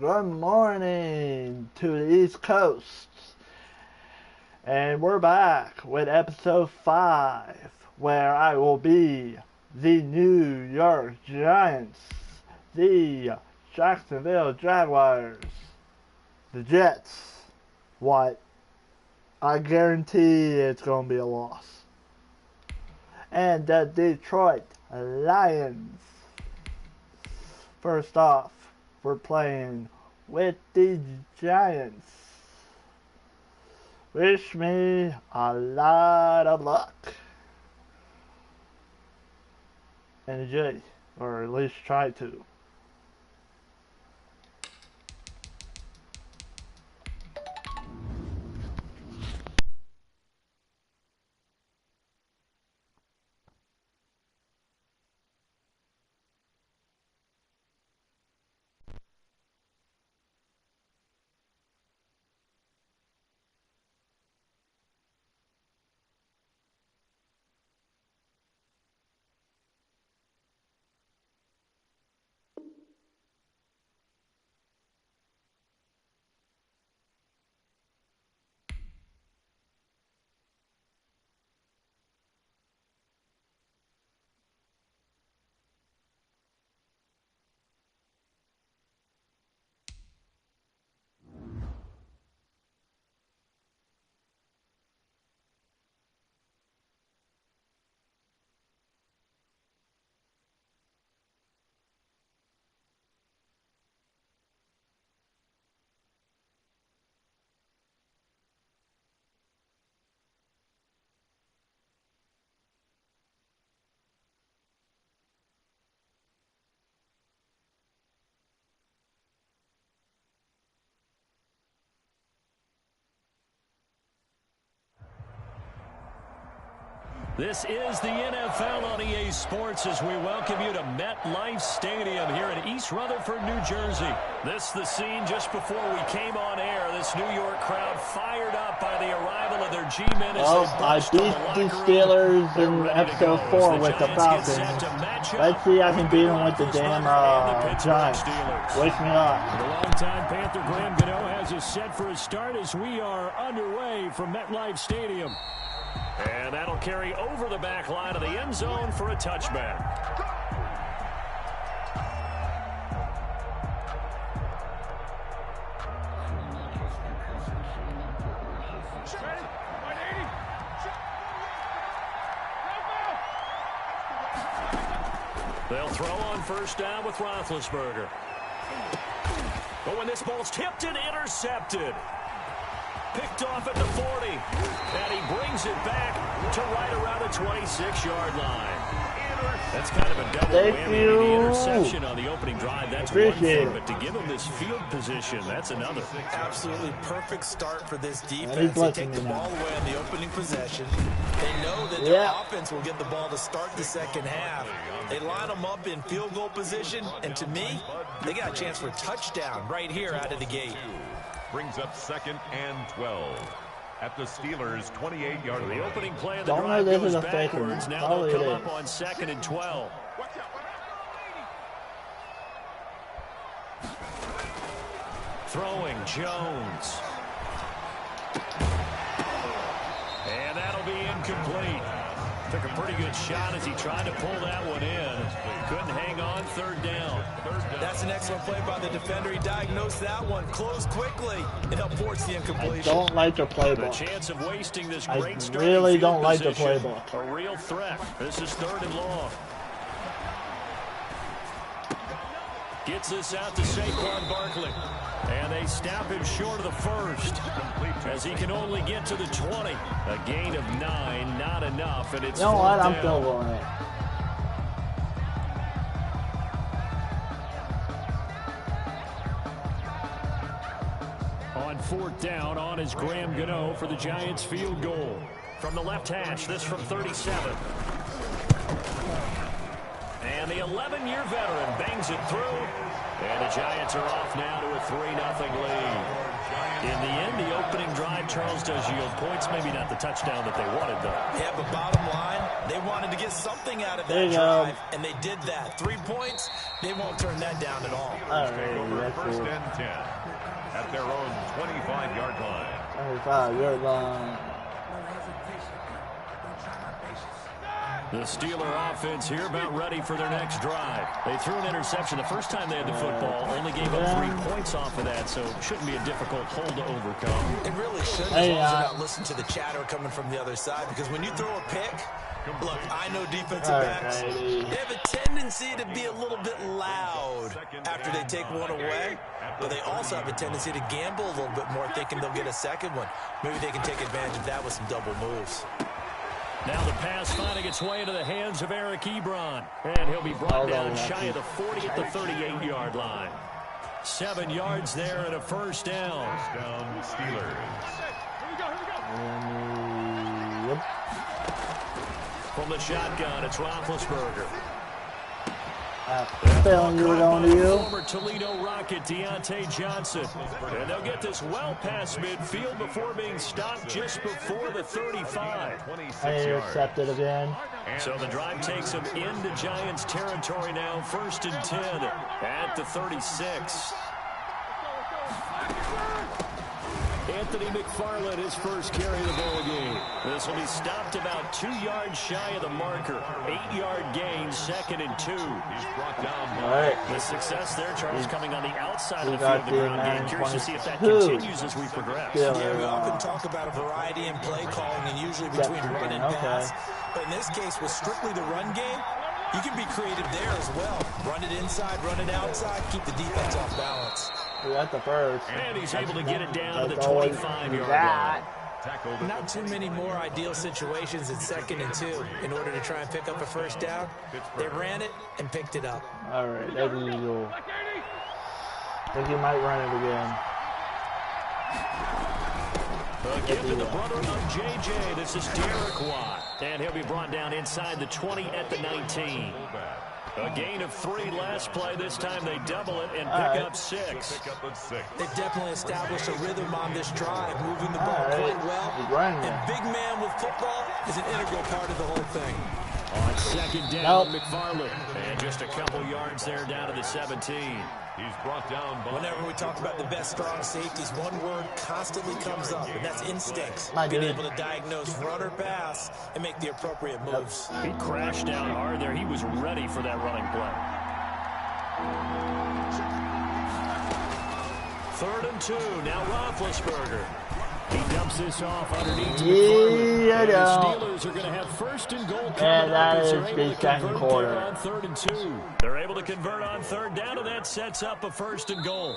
good morning to the East Coast. And we're back with episode 5, where I will be the New York Giants, the Jacksonville Jaguars, the Jets. What? I guarantee it's going to be a loss. And the Detroit Lions. First off, we're playing with the Giants. Wish me a lot of luck. And enjoy, or at least try to. This is the NFL on EA Sports as we welcome you to MetLife Stadium here in East Rutherford, New Jersey. This is the scene just before we came on air. This New York crowd fired up by the arrival of their G-men. Well, I beat the Steelers in episode 4 with the Falcons. Let's see if I can beat them with the damn Giants. Wish me luck. The longtime Panther Graham Gano has us set for a start as we are underway from MetLife Stadium. And that'll carry over the back line of the end zone for a touchback. They'll throw on first down with Roethlisberger. But when this ball's tipped and intercepted. Picked off at the 40, and he brings it back to right around the 26-yard line. That's kind of a double whammy. The interception on the opening drive, that's one thing, but to give him this field position, that's another. Absolutely perfect start for this defense. They take the ball away on the opening possession. They know that their offense will get the ball to start the second half. They line them up in field goal position, and to me, they got a chance for a touchdown right here out of the gate. Brings up 2nd and 12 at the Steelers' 28-yard line. The opening play of the drive goes backwards. Now they'll come up on 2nd and 12. Throwing Jones. And that'll be incomplete. Took a pretty good shot as he tried to pull that one in. Couldn't hang on, third down. That's an excellent play by the defender. He diagnosed that one, closed quickly, and helped force the incompletion. I don't like the playbook. A chance of wasting this great I really don't like the position. playbook. A real threat. This is 3rd and long. Gets this out to Saquon Barkley. And they snap him short of the first as he can only get to the 20. A gain of 9, not enough, and it's you know what? I'm down. still going it. On 4th down, on is Graham Gano for the Giants field goal. From the left hash, this from 37. And the 11-year veteran bangs it through. And the Giants are off now to a 3-0 lead. In the end, the opening drive, Charles, does yield points. Maybe not the touchdown that they wanted, though. Yeah, but bottom line, they wanted to get something out of that drive, and they did that. 3 points, they won't turn that down at all. Take over first and 10 at their own 25-yard line. 25-yard line. The Steeler offense here about ready for their next drive. They threw an interception the first time they had the football, only gave up 3 points off of that, so it shouldn't be a difficult hole to overcome. It really shouldn't, as long as you're not listening to the chatter coming from the other side, because when you throw a pick, look, I know defensive backs, they have a tendency to be a little bit loud after they take one away, but they also have a tendency to gamble a little bit more, thinking they'll get a second one. Maybe they can take advantage of that with some double moves. Now the pass finding its way into the hands of Eric Ebron. And he'll be brought down shy of the 40 at the 38-yard line. 7 yards there and a first down. First down, Steelers. Yep. From the shotgun, it's Roethlisberger. Failing you on to you. Former Toledo Rocket Deontay Johnson. And they'll get this well past midfield before being stopped just before the 35. Intercepted again. So the drive takes them into Giants territory now. 1st and 10 at the 36. Anthony McFarland, his first carry of the ball game. This will be stopped about 2 yards shy of the marker. 8-yard gain, 2nd and 2. He's brought down. All right. The success there, Charles, coming on the outside of the field of the ground game. Curious to see if that continues as we progress. Yeah, we often talk about a variety in play calling and usually between run and pass. But in this case, with strictly the run game, you can be creative there as well. Run it inside, run it outside, keep the defense off balance. That's the first. And he's able to get it down to the 25-yard line. Not too many more ideal situations in 2nd and 2 in order to try and pick up a first down. They ran it and picked it up. All right, that's usual. I think you might run it again. Give to the brother of J.J. This is Derek Watt. And he'll be brought down inside the 20 at the 19. A gain of 3 last play. This time they double it and pick up 6. They definitely established a rhythm on this drive, moving the ball quite well. And big man with football is an integral part of the whole thing. On 2nd down, McFarland. And just a couple yards there down to the 17. He's brought down by... Whenever we talk about the best strong safeties, one word constantly comes up, and that's instincts. Being able to diagnose run or pass and make the appropriate moves. He crashed down hard there. He was ready for that running play. 3rd and 2. Now Roethlisberger. He dumps this off underneath to McFarland. And the Steelers are going to have 1st and goal coming up as they're able to convert there on 3rd and 2. They're able to convert on 3rd down, and that sets up a 1st and goal.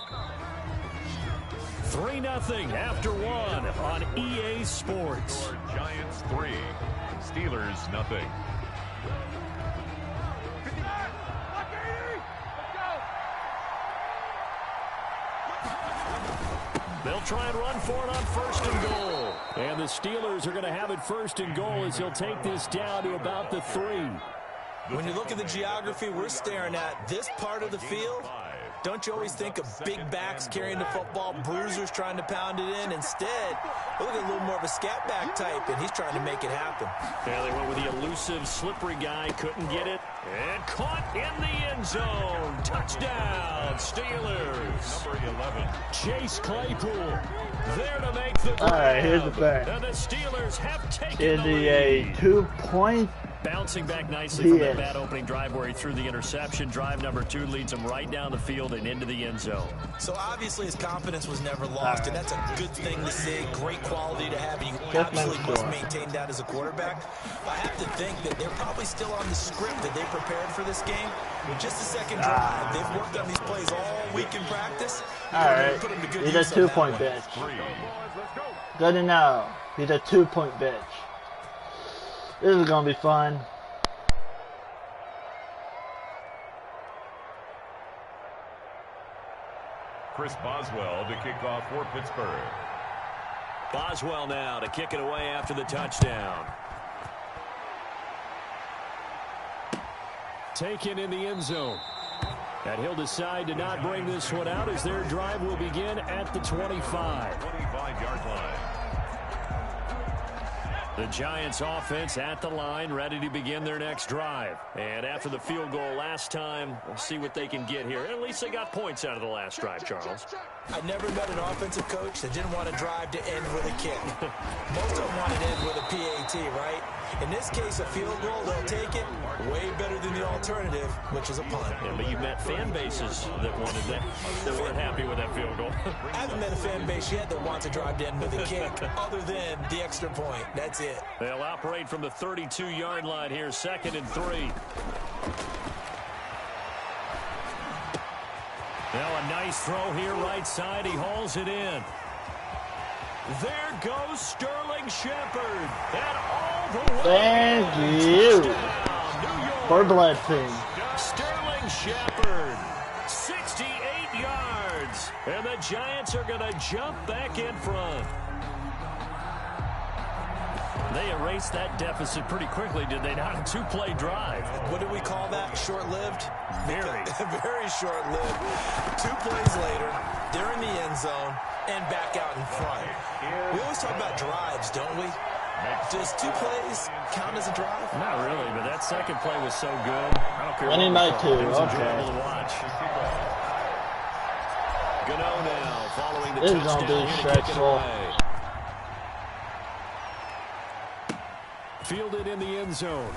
3-0 after 1 on EA Sports. Giants 3, Steelers nothing. They'll try and run for it on 1st and goal. And the Steelers are going to have it 1st and goal as he'll take this down to about the 3. When you look at the geography we're staring at, this part of the field, don't you always think of big backs carrying the football, bruisers trying to pound it in? Instead, look at a little more of a scat back type, and he's trying to make it happen. Yeah, they went with the elusive, slippery guy, couldn't get it, and caught in the end zone. Touchdown, Steelers. Number 11. Chase Claypool there to make the grab. All right, here's the thing. And the Steelers have taken Is the he lead. a 2-point? Bouncing back nicely from that bad opening drive where he threw the interception. Drive number 2 leads him right down the field and into the end zone. So obviously his confidence was never lost, and that's a good thing to see. Great quality to have, and you absolutely must maintain that as a quarterback. I have to think that they're probably still on the script that they prepared for this game. With just the 2nd drive, they've worked on these plays all week in practice. All right, he's a 2-point bitch. Good to know. He's a 2-point bitch. This is going to be fun. Chris Boswell to kick off for Pittsburgh. Boswell now to kick it away after the touchdown. Taken in the end zone. And he'll decide to not bring this one out as their drive will begin at the 25. 25-yard line. The Giants offense at the line, ready to begin their next drive. And after the field goal last time, we'll see what they can get here. At least they got points out of the last drive, Charles. I never met an offensive coach that didn't want to drive to end with a kick. Most of them want to end with a PAT, right? In this case, a field goal, they'll take it. Way better than the alternative, which is a punt. Yeah, but you've met fan bases that wanted that weren't happy with that field goal. I haven't met a fan base yet that wants to drive to end with a kick, other than the extra point. That's it. They'll operate from the 32-yard line here, 2nd and 3. Now a nice throw here, right side. He hauls it in. There goes Sterling Shepard. And all the way. Thank you for blessing. Sterling Shepard, 68 yards. And the Giants are going to jump back in front. They erased that deficit pretty quickly, did they not? A 2-play drive. What do we call that? Short-lived? Very. Very short-lived. 2 plays later, they're in the end zone and back out in front. We always talk about drives, don't we? Does 2 plays count as a drive? Not really, but that second play was so good. I don't care. Winning by 2, It was okay. enjoyable to watch. Gano now following the This is touchdown. going to be stressful. Fielded in the end zone.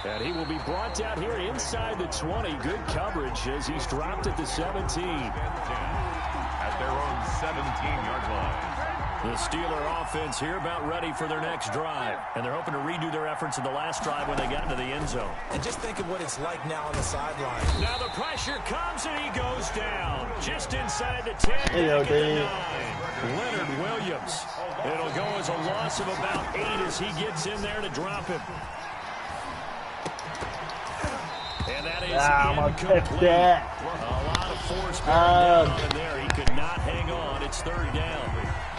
And he will be brought down here inside the 20. Good coverage as he's dropped at the 17. At their own 17-yard line. The Steeler offense here about ready for their next drive. And they're hoping to redo their efforts in the last drive when they got into the end zone. And just think of what it's like now on the sideline. Now the pressure comes and he goes down. Just inside the 10. There you go, back at the Dave. 9. Leonard Williams. It'll go as a loss of about 8 as he gets in there to drop him. And that is incomplete. That. A lot of force down in there. He could not hang on. It's 3rd down.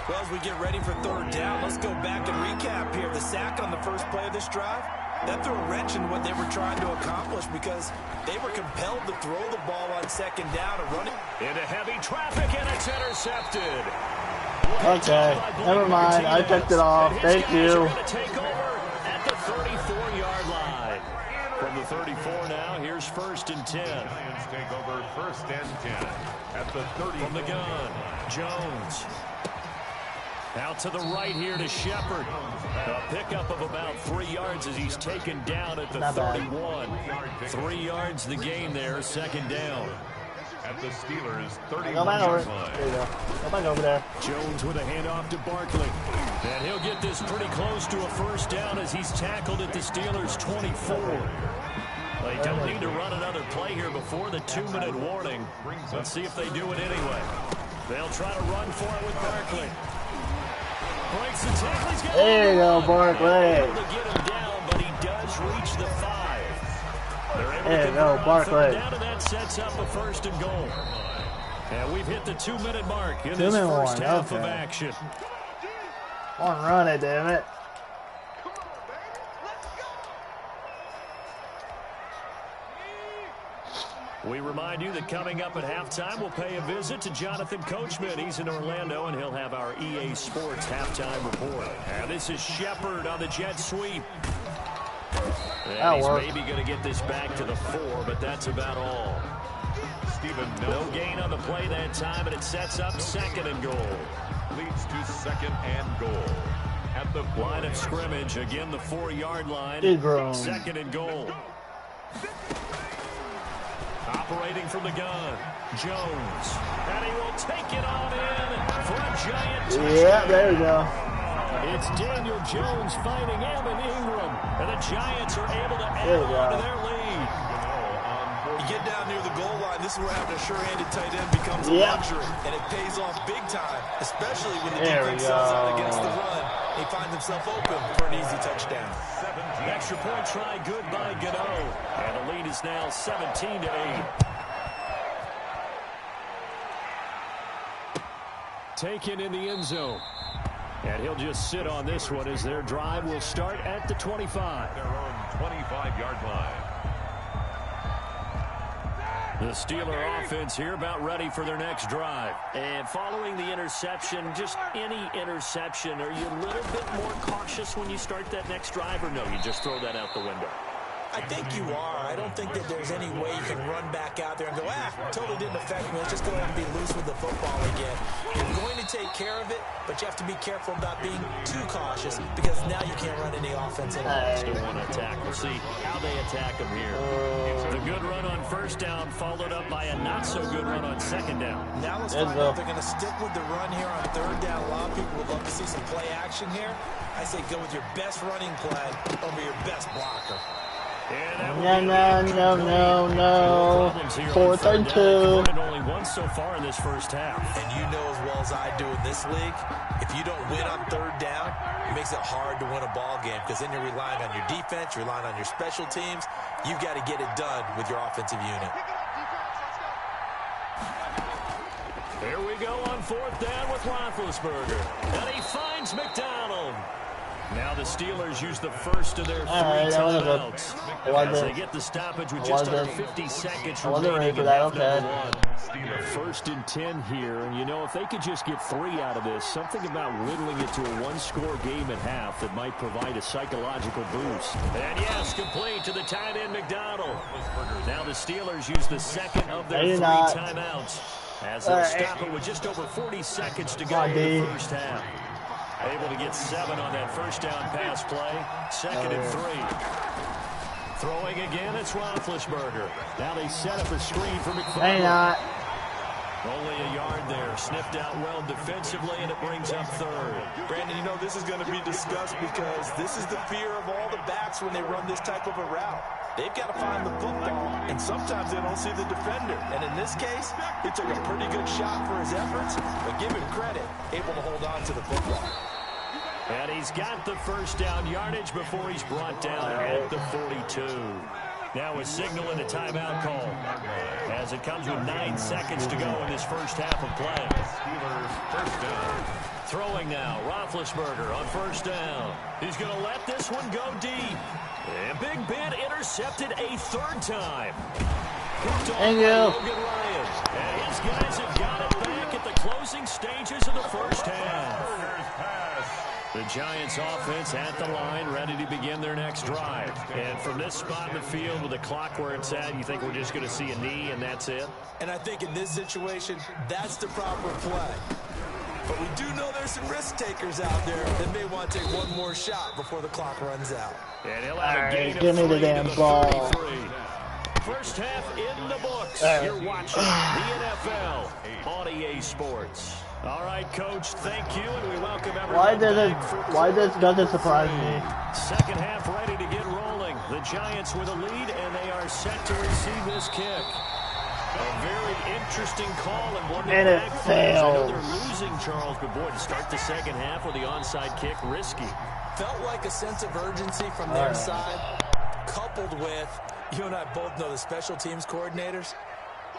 Well, as we get ready for 3rd down, let's go back and recap here. The sack on the first play of this drive, that threw a wrench in what they were trying to accomplish because they were compelled to throw the ball on 2nd down and run it. Into heavy traffic, and it's intercepted. Okay, never mind. I picked it off. Thank you. Take over at the 34-yard line. From the 34 now, here's 1st and 10. Giants take over 1st and 10 at the 30. From the gun, Jones. Out to the right here to Shepard. A pickup of about 3 yards as he's taken down at the 31. 3 yards the gain there, 2nd down. At the Steelers' 31-yard Go back over. line. There you go. Go back over there. Jones with a handoff to Barkley. And he'll get this pretty close to a 1st down as he's tackled at the Steelers' 24. They don't need to run another play here before the 2-minute warning. Let's see if they do it anyway. They'll try to run for it with Barkley. Breaks the tackle. He's got There you go, Barkley. able to get him down, but he does reach the 5. They're able There to you go, convert on Barkley. 3rd down, and that sets up a 1st and goal. And we've hit the 2-minute mark in this 2-minute first one, half of okay. action. On run it, damn it. We remind you that coming up at halftime, we'll pay a visit to Jonathan Coachman. He's in Orlando, and he'll have our EA Sports halftime report. And this is Shepard on the jet sweep. And he's maybe going to get this back to the 4, but that's about all. No gain on the play that time, and it sets up 2nd and goal. Leads to 2nd and goal. At the Line of scrimmage, again the 4-yard line. 2nd and goal. Operating from the gun, Jones. And he will take it on in for a giant touchdown. Yeah, there we go. It's Daniel Jones fighting Evan Ingram. And the Giants are able to add There we on to go. their lead. You get down near the goal line, this is where having a sure-handed tight end becomes a luxury. And it pays off big time, especially when the defense sells out against the run. He finds himself open for an easy touchdown. Extra point try good by Gano. And the lead is now 17-8. Taken in the end zone. And he'll just sit on this one as their drive will start at the 25. Their own 25-yard line. The Steeler offense here about ready for their next drive. And following the interception, just any interception, are you a little bit more cautious when you start that next drive, or no, you just throw that out the window? I think you are. I don't think that there's any way you can run back out there and go, totally didn't affect me. Let's just go ahead and be loose with the football again. You're going to take care of it, but you have to be careful about being too cautious because now you can't run any offense at all. Still want to attack. We'll see how they attack them here. The good run on first down followed up by a not-so-good run on second down. Now let's find out if they're going to stick with the run here on third down. A lot of people would love to see some play action here. I say go with your best running play over your best blocker. No. 4th and 2. Only one so far in this first half. And you know as well as I do in this league, if you don't win on third down, it makes it hard to win a ball game because then you're relying on your defense, you're relying on your special teams. You've got to get it done with your offensive unit. Here we go on 4th down with Roethlisberger. And he finds McDonald. Now the Steelers use the first of their 3 timeouts as they get the stoppage with just under 50 seconds remaining in half number 1. 1st and 10 here, and you know, if they could just get 3 out of this, something about whittling it to a one-score game at half that might provide a psychological boost. And yes, complete to the tight end McDonald. Now the Steelers use the second of their 3 timeouts as they'll stop it with just over 40 seconds to go in the first half. Able to get 7 on that first down pass play. 2nd and 3. Throwing again, it's Roethlisberger. Now they set up a screen for McFarland. Only a yard there. Sniffed out well defensively, and it brings up 3rd. Brandon, you know this is going to be discussed because this is the fear of all the backs when they run this type of a route. They've got to find the football, and sometimes they don't see the defender. And in this case, he took a pretty good shot for his efforts, but give him credit, able to hold on to the football. And he's got the first down yardage before he's brought down at the 42. Now a signal and a timeout call as it comes with 9 seconds to go in this first half of play. Steelers first down. Throwing now, Roethlisberger on first down. He's going to let this one go deep. And Big Ben intercepted a 3rd time. Thank you. And his guys have got it back at the closing stages of the first half. The Giants offense at the line, ready to begin their next drive. And from this spot in the field with the clock where it's at, you think we're just going to see a knee and that's it? And I think in this situation, that's the proper play. But we do know there's some risk takers out there that may want to take one more shot before the clock runs out. And he'll have a gain of 3 give me the damn ball. 33. First half in the books. You're watching the NFL on EA Sports. All right, Coach, thank you, and we welcome everyone. Why does it surprise me? Second half ready to get rolling. The Giants with a lead, and they are set to receive this kick. A very interesting call and one and it failed. I know they're losing, Charles, but boy, to start the second half with the onside kick, risky. Felt like a sense of urgency from their side, coupled with, you and I both know the special teams coordinators.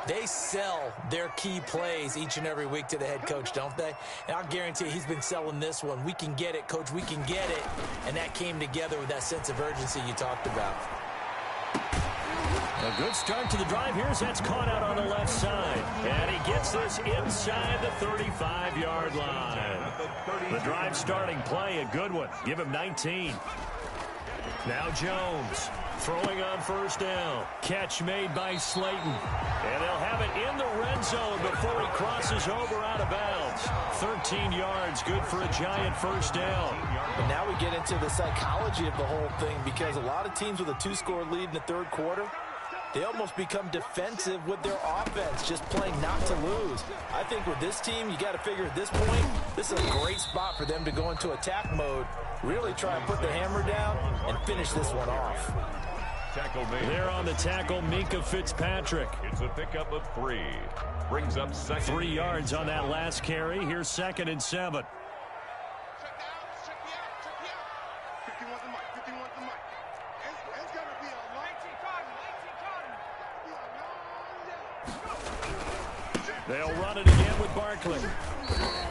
They sell their key plays each and every week to the head coach, don't they? And I'll guarantee he's been selling this one. We can get it, Coach, we can get it. And that came together with that sense of urgency you talked about. A good start to the drive here as that's caught out on the left side. And he gets this inside the 35-yard line. The drive starting play, a good one. Give him 19. Now Jones throwing on first down. Catch made by Slayton. And they'll have it in the red zone before he crosses over out of bounds. 13 yards, good for a Giant first down. And now we get into the psychology of the whole thing because a lot of teams with a 2-score lead in the third quarter, they almost become defensive with their offense, just playing not to lose. I think with this team, you got to figure at this point, this is a great spot for them to go into attack mode, really try and put the hammer down and finish this one off. Tackle made. There on the tackle, Minka Fitzpatrick. It's a pickup of 3. Brings up second. 3 yards on that last carry. Here's 2nd and 7. They'll run it again with Barkley.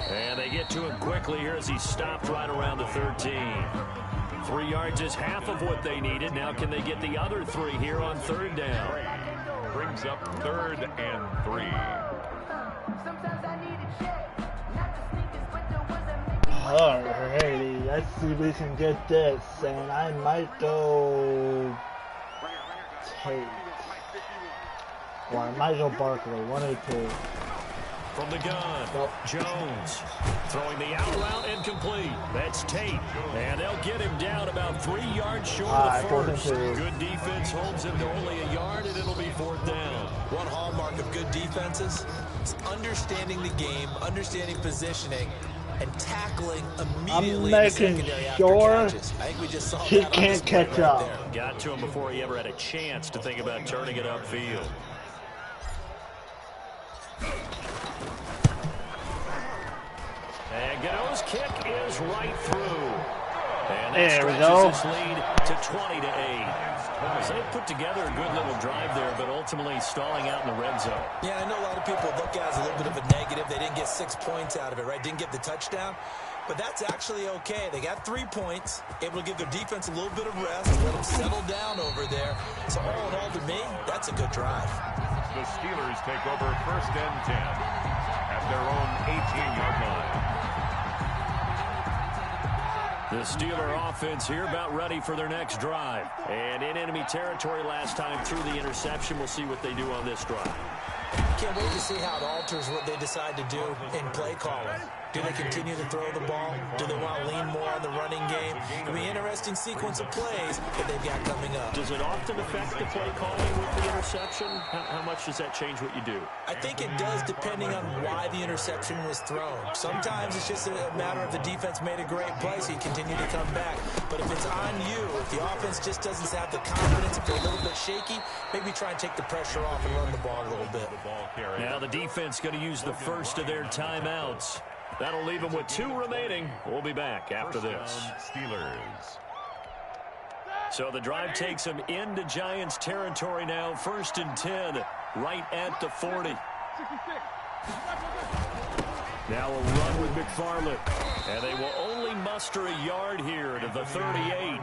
And they get to him quickly here as he stopped right around the 13. 3 yards is half of what they needed. Now can they get the other 3 here on third down? brings up 3rd and 3. Alrighty, let's see if we can get this. And I might go Tate. Or I might go Barkley, one or two. From the gun, Jones throwing the out route incomplete. That's Tate, and they'll get him down about 3 yards short of the first. Good defense holds him to only a yard, and it'll be 4th down. One hallmark of good defenses is understanding the game, understanding positioning, and tackling immediately in the secondary after catches. I think we just saw he that can't catch up. Got to him before he ever had a chance to think about turning it upfield. And Gano's kick is right through. And that stretches this lead to 20-8. So they put together a good little drive there, but ultimately stalling out in the red zone. Yeah, I know a lot of people look at it as a little bit of a negative. They didn't get 6 points out of it, right? Didn't get the touchdown. But that's actually okay. They got 3 points, able to give their defense a little bit of rest, let them settle down over there. So all in all, to me, that's a good drive. The Steelers take over 1st and 10 at their own 18-yard line. The Steeler offense here about ready for their next drive. And in enemy territory last time through the interception. We'll see what they do on this drive. Can't wait to see how it alters what they decide to do in play calling. Do they continue to throw the ball? Do they want to lean more on the running game? It'll be an interesting sequence of plays that they've got coming up. Does it often affect the play calling with the interception? How much does that change what you do? I think it does depending on why the interception was thrown. Sometimes it's just a matter of the defense made a great play, so you continue to come back. But if it's on you, if the offense just doesn't have the confidence, if they're a little bit shaky, maybe try and take the pressure off and run the ball a little bit. Now the defense going to use the first of their timeouts. That'll leave them with 2 remaining. We'll be back after this. Steelers. So the drive takes them into Giants territory now. 1st and 10, right at the 40. Now a run with McFarland. And they will only muster a yard here to the 38.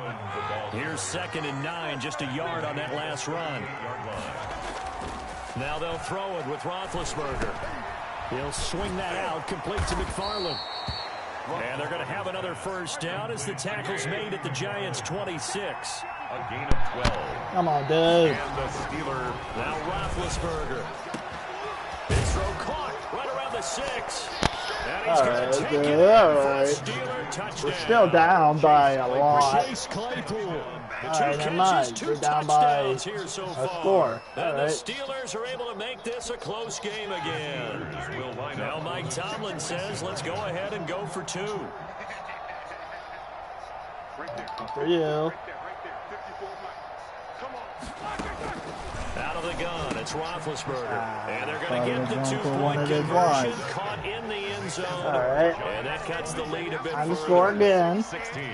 Here's 2nd and 9, just a yard on that last run. Now they'll throw it with Roethlisberger. He'll swing that out, complete to McFarland. And they're going to have another 1st down as the tackle's made at the Giants' 26. A gain of 12. Come on, dude. And the Steeler. Now Roethlisberger. His throw caught right around the 6. And he's going to take it for a Steeler touchdown. We're still down by a lot. Chase Claypool. The 2 catches, 2 down by touchdowns here so far. Score. And the Steelers are able to make this a close game again. Now Mike Tomlin says, let's go ahead and go for 2. For you. Out of the gun, it's Roethlisberger. And they're going to get the 2-point conversion caught in the end zone. All right. And that cuts the lead a bit Time further. to score again. 16.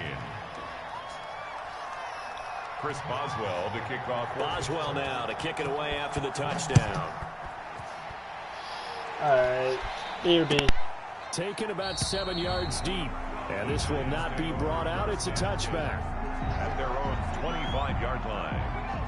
Chris Boswell to kick off. Boswell now to kick it away after the touchdown. All right. BRB. Taken about 7 yards deep. And this will not be brought out. It's a touchback. At their own 25-yard line.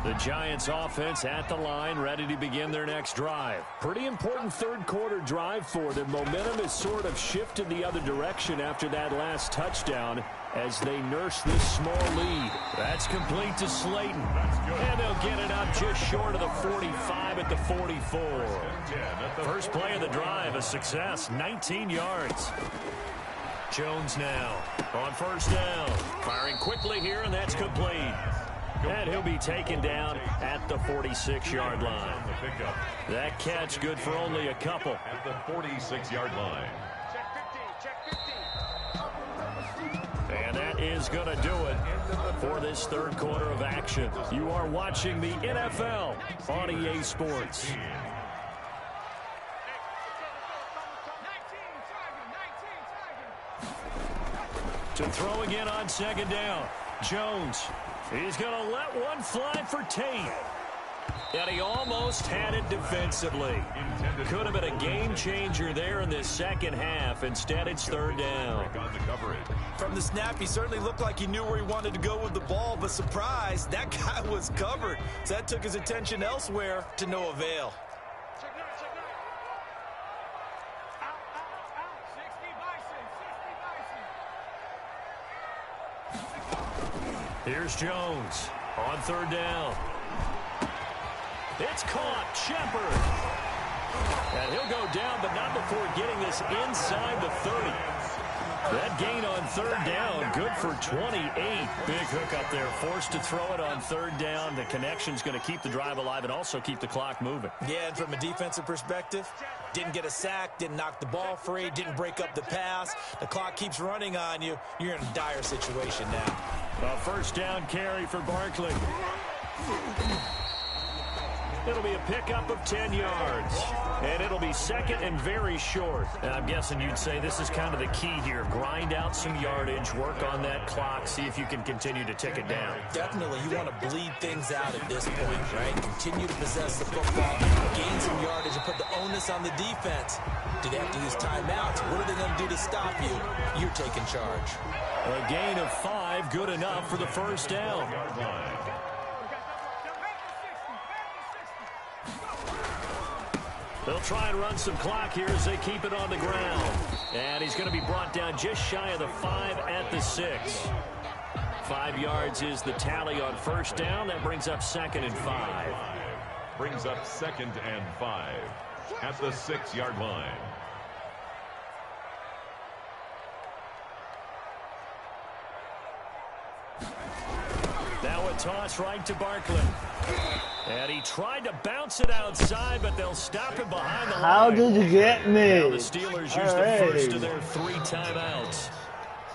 The Giants offense at the line, ready to begin their next drive. Pretty important 3rd quarter drive for them. Momentum has sort of shifted the other direction after that last touchdown as they nurse this small lead. That's complete to Slayton. And they'll get it up just short of the 45 at the 44. First play of the drive, a success, 19 yards. Jones now on 1st down. Firing quickly here, and that's complete. And he'll be taken down at the 46-yard line. That catch good for only a couple. At the 46-yard line. And that is going to do it for this 3rd quarter of action. You are watching the NFL on EA Sports. To throw again on 2nd down. Jones. He's going to let one fly for Tate. And he almost had it defensively. Could have been a game changer there in this second half. Instead, it's third down. From the snap, he certainly looked like he knew where he wanted to go with the ball, but surprise, that guy was covered. So that took his attention elsewhere to no avail. Here's Jones on third down. It's caught. Shepard. And he'll go down, but not before getting this inside the 30. That gain on third down, good for 28. Big hook up there, forced to throw it on third down. The connection's going to keep the drive alive and also keep the clock moving. Yeah, and from a defensive perspective, didn't get a sack, didn't knock the ball free, didn't break up the pass. The clock keeps running on you. You're in a dire situation now. A first down carry for Barkley. It'll be a pickup of 10 yards. And it'll be second and very short. And I'm guessing you'd say this is kind of the key here. Grind out some yardage, work on that clock, see if you can continue to tick it down. Definitely, you want to bleed things out at this point, right? Continue to possess the football, gain some yardage, and put the onus on the defense. Do they have to use timeouts? What are they going to do to stop you? You're taking charge. A gain of 5, good enough for the first down. They'll try and run some clock here as they keep it on the ground. And he's going to be brought down just shy of the 5 at the 6. 5 yards is the tally on first down. That brings up second and 5. Brings up second and 5 at the 6-yard line. Now a toss right to Barkley. And he tried to bounce it outside, but they'll stop him behind the line. How did you get me? Now the Steelers use the first of their 3 timeouts.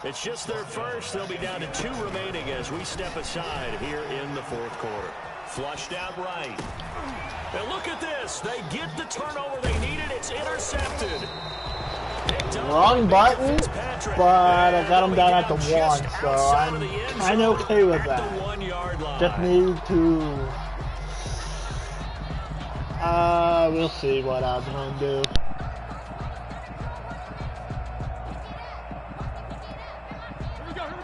It's just their first. They'll be down to 2 remaining as we step aside here in the fourth quarter. Flushed out right. And look at this. They get the turnover they needed. It's intercepted. Wrong button, but I got him down at the 1, so I'm kind of okay with that. Just need to... we'll see what I'm going to do.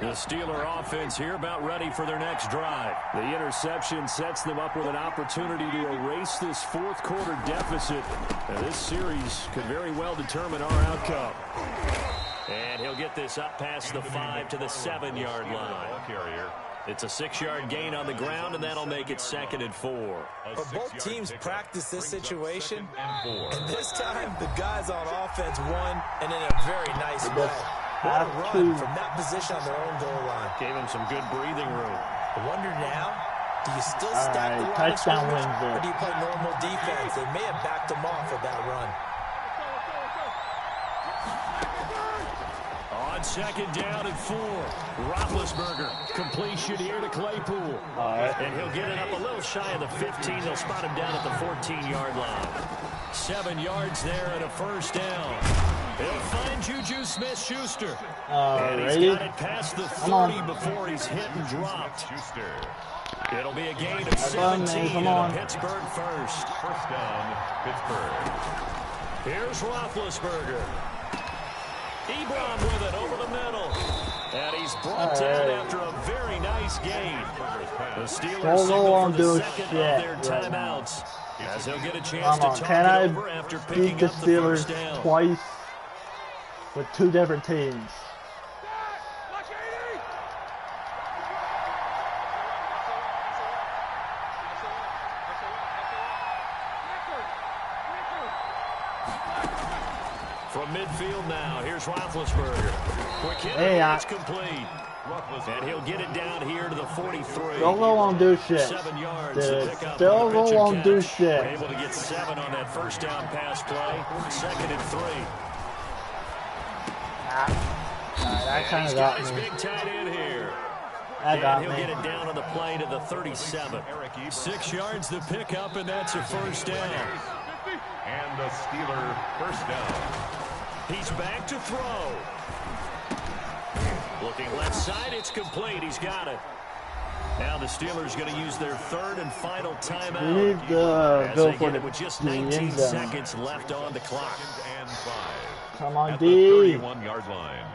The Steeler offense here about ready for their next drive. The interception sets them up with an opportunity to erase this fourth quarter deficit. Now, this series could very well determine our outcome. And he'll get this up past the 5 to the 7-yard line. It's a 6-yard gain on the ground, and that'll make it second and 4. But both teams practice this situation, and this time the guys on offense won, and in a very nice way. What a run from that position on their own goal line. Gave him some good breathing room. I wonder now, do you still stack the line of scrimmage, or do you play normal defense? They may have backed them off with that run. On second down and 4, Roethlisberger. Completion here to Claypool. And he'll get it up a little shy of the 15. They'll spot him down at the 14-yard line. 7 yards there and a first down. He'll find Juju Smith-Schuster. And he's got it past the 30 before he's hit and dropped. It'll be a gain of 17 and a Pittsburgh first. First down, Pittsburgh. Here's Roethlisberger. Ebron with it over the middle. And he's brought down after a very nice gain. The Steelers signal for the second of their timeouts. As he'll get a chance to talk it over after picking up the first down. Twice with 2 different teams. From midfield now, here's Roethlisberger. Quick hit, it's complete. And he'll get it down here to the 43. Don't go on do shit. 7 yards to pick up don't go on do We're shit. able to get 7 on that first down pass play. Second and 3. That kind of got his me. big tight end here. That got he'll me. get it down on the play to the 37. 6 yards to pick up, and that's a first down. And the Steeler first down. He's back to throw. Looking left side, it's complete. He's got it. Now the Steelers going to use their third and final timeout. We need to go for it with just 19 seconds left on the clock. Come on, at D. the 31-yard line.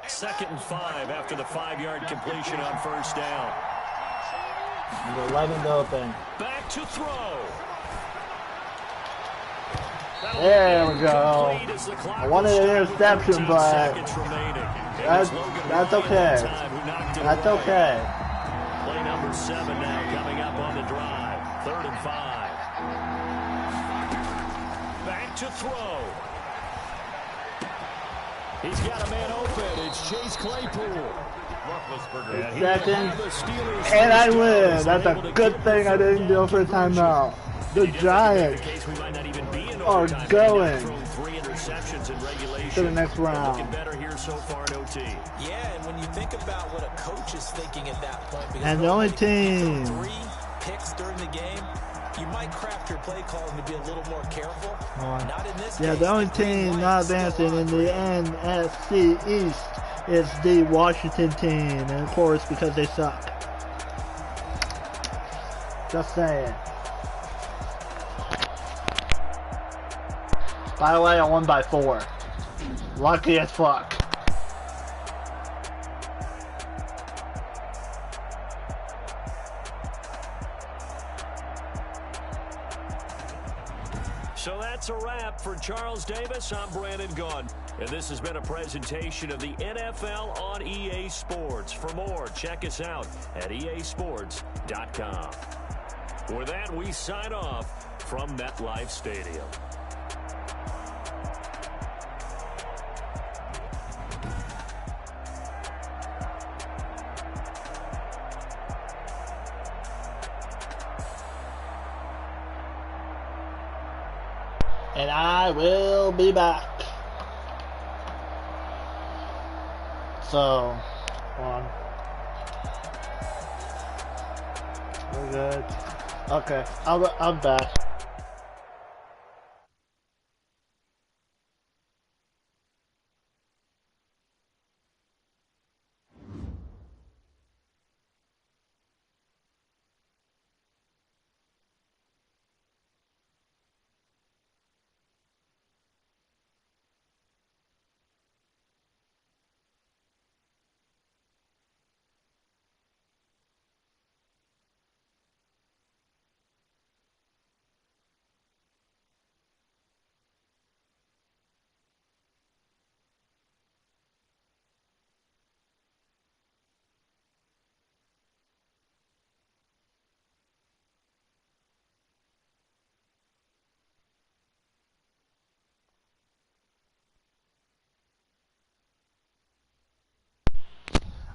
2nd and 5 after the 5-yard completion on first down. The 11th open. Back to throw. There we go. I wanted an interception, but that's okay. That's okay. Play number 7 now coming up on the drive. 3rd and 5. Back to throw. He's got a man open. It's Chase Claypool. Second, and I win. That's a good thing I didn't go for a timeout. The Giants are going to the next round. Yeah, and when you think about what a coach is thinking at that point, and the only team 3 picks during the game, you might craft your play calling to be a little more careful. Not in this case. The only team not advancing in the NFC East is the Washington team, and of course because they suck. Just saying. By the way, I won by 4. Lucky as fuck. So that's a wrap for Charles Davis. I'm Brandon Gunn. And this has been a presentation of the NFL on EA Sports. For more, check us out at easports.com. With that, we sign off from MetLife Stadium. And I will be back. So, we're good. Okay, I'm back.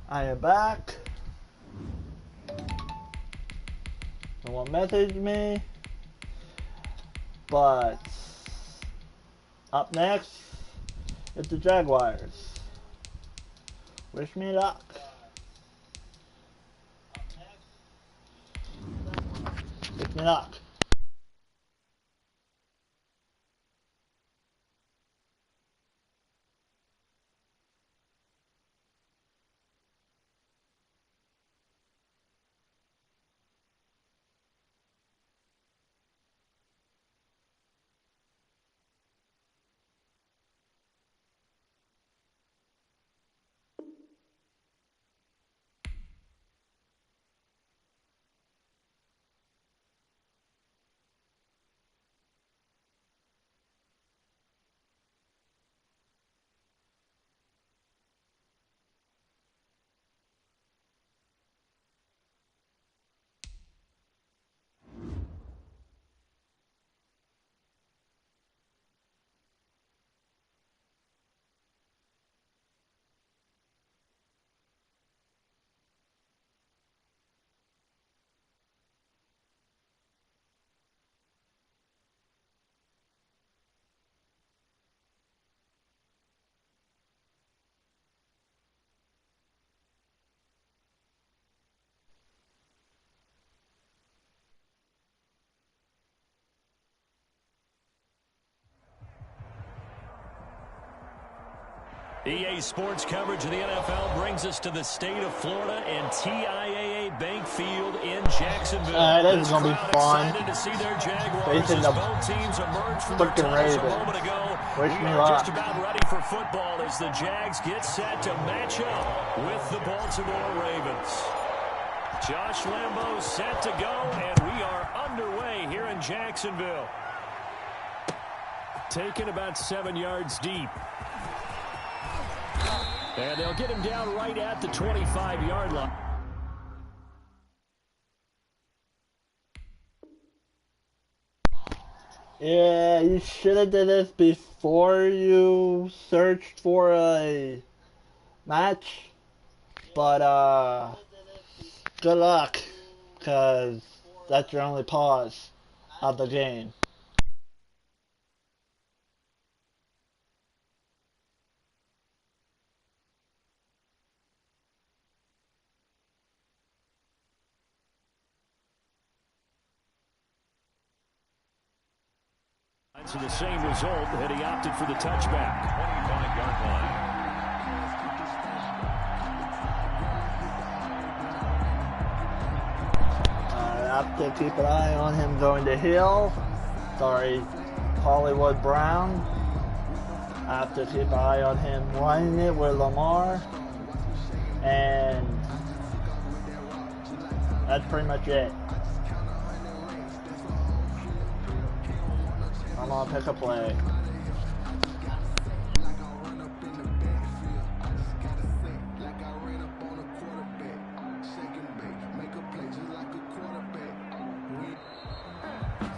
I am back. No one messaged me. But up next, it's the Jaguars. Wish me luck. Wish me luck. EA Sports coverage of the NFL brings us to the state of Florida and TIAA Bank Field in Jacksonville. This is going to be fun. To see their Jaguars facing as the both teams emerge from their tunnels a moment ago. Wish we me are luck. just about ready for football as the Jags get set to match up with the Baltimore Ravens. Josh Lambo set to go, and we are underway here in Jacksonville. Taken about 7 yards deep. And they'll get him down right at the 25-yard line. Yeah, you should have did this before you searched for a match. But, good luck, because that's your only pause of the game. To the same result had he opted for the touchback. 25-yard line. I have to keep an eye on him going to Hill. Sorry, Hollywood Brown. I have to keep an eye on him running it with Lamar. And that's pretty much it. I'm gonna pick a play.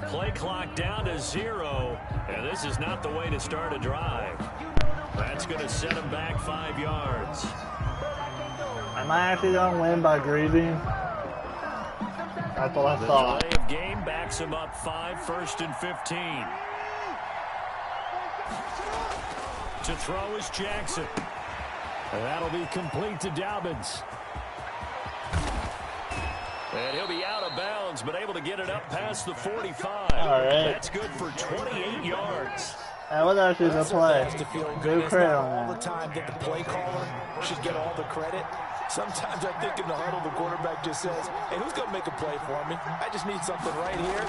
Play clock down to 0, and this is not the way to start a drive. That's going to set him back 5 yards. Am I actually gonna win by grieving? That's what I thought. The delay of game backs him up 5, 1st and 15. To throw is Jackson. And that'll be complete to Dobbins. And he'll be out of bounds, but able to get it up past the 45. All right. That's good for 28 yards. That was actually a good play. Good credit on all that. the time that the play caller should get all the credit. Sometimes I think in the huddle, the quarterback just says, hey, who's going to make a play for me? I just need something right here.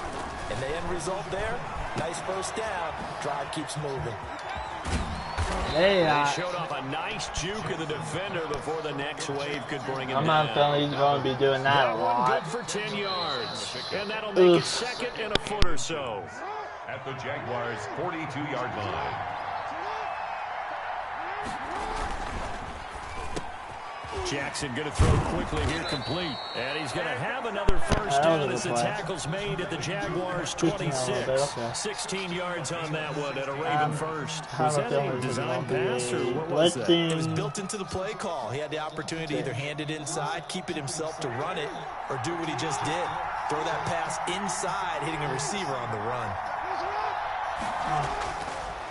And the end result there, nice first down. Drive keeps moving. Hey, They showed off a nice juke of the defender before the next wave could bring him I'm down. not feeling he's going to be doing that a lot. Good for 10 yards. And that'll make it 2nd and a foot or so. At the Jaguars' 42-yard line. Jackson going to throw quickly here, complete. And he's going to have another first down as the tackle's made at the Jaguars' 26. 16 yards on that one at a Raven first. Was that a design pass or what was that? It was built into the play call. He had the opportunity to either hand it inside, keep it himself to run it, or do what he just did. Throw that pass inside, hitting a receiver on the run.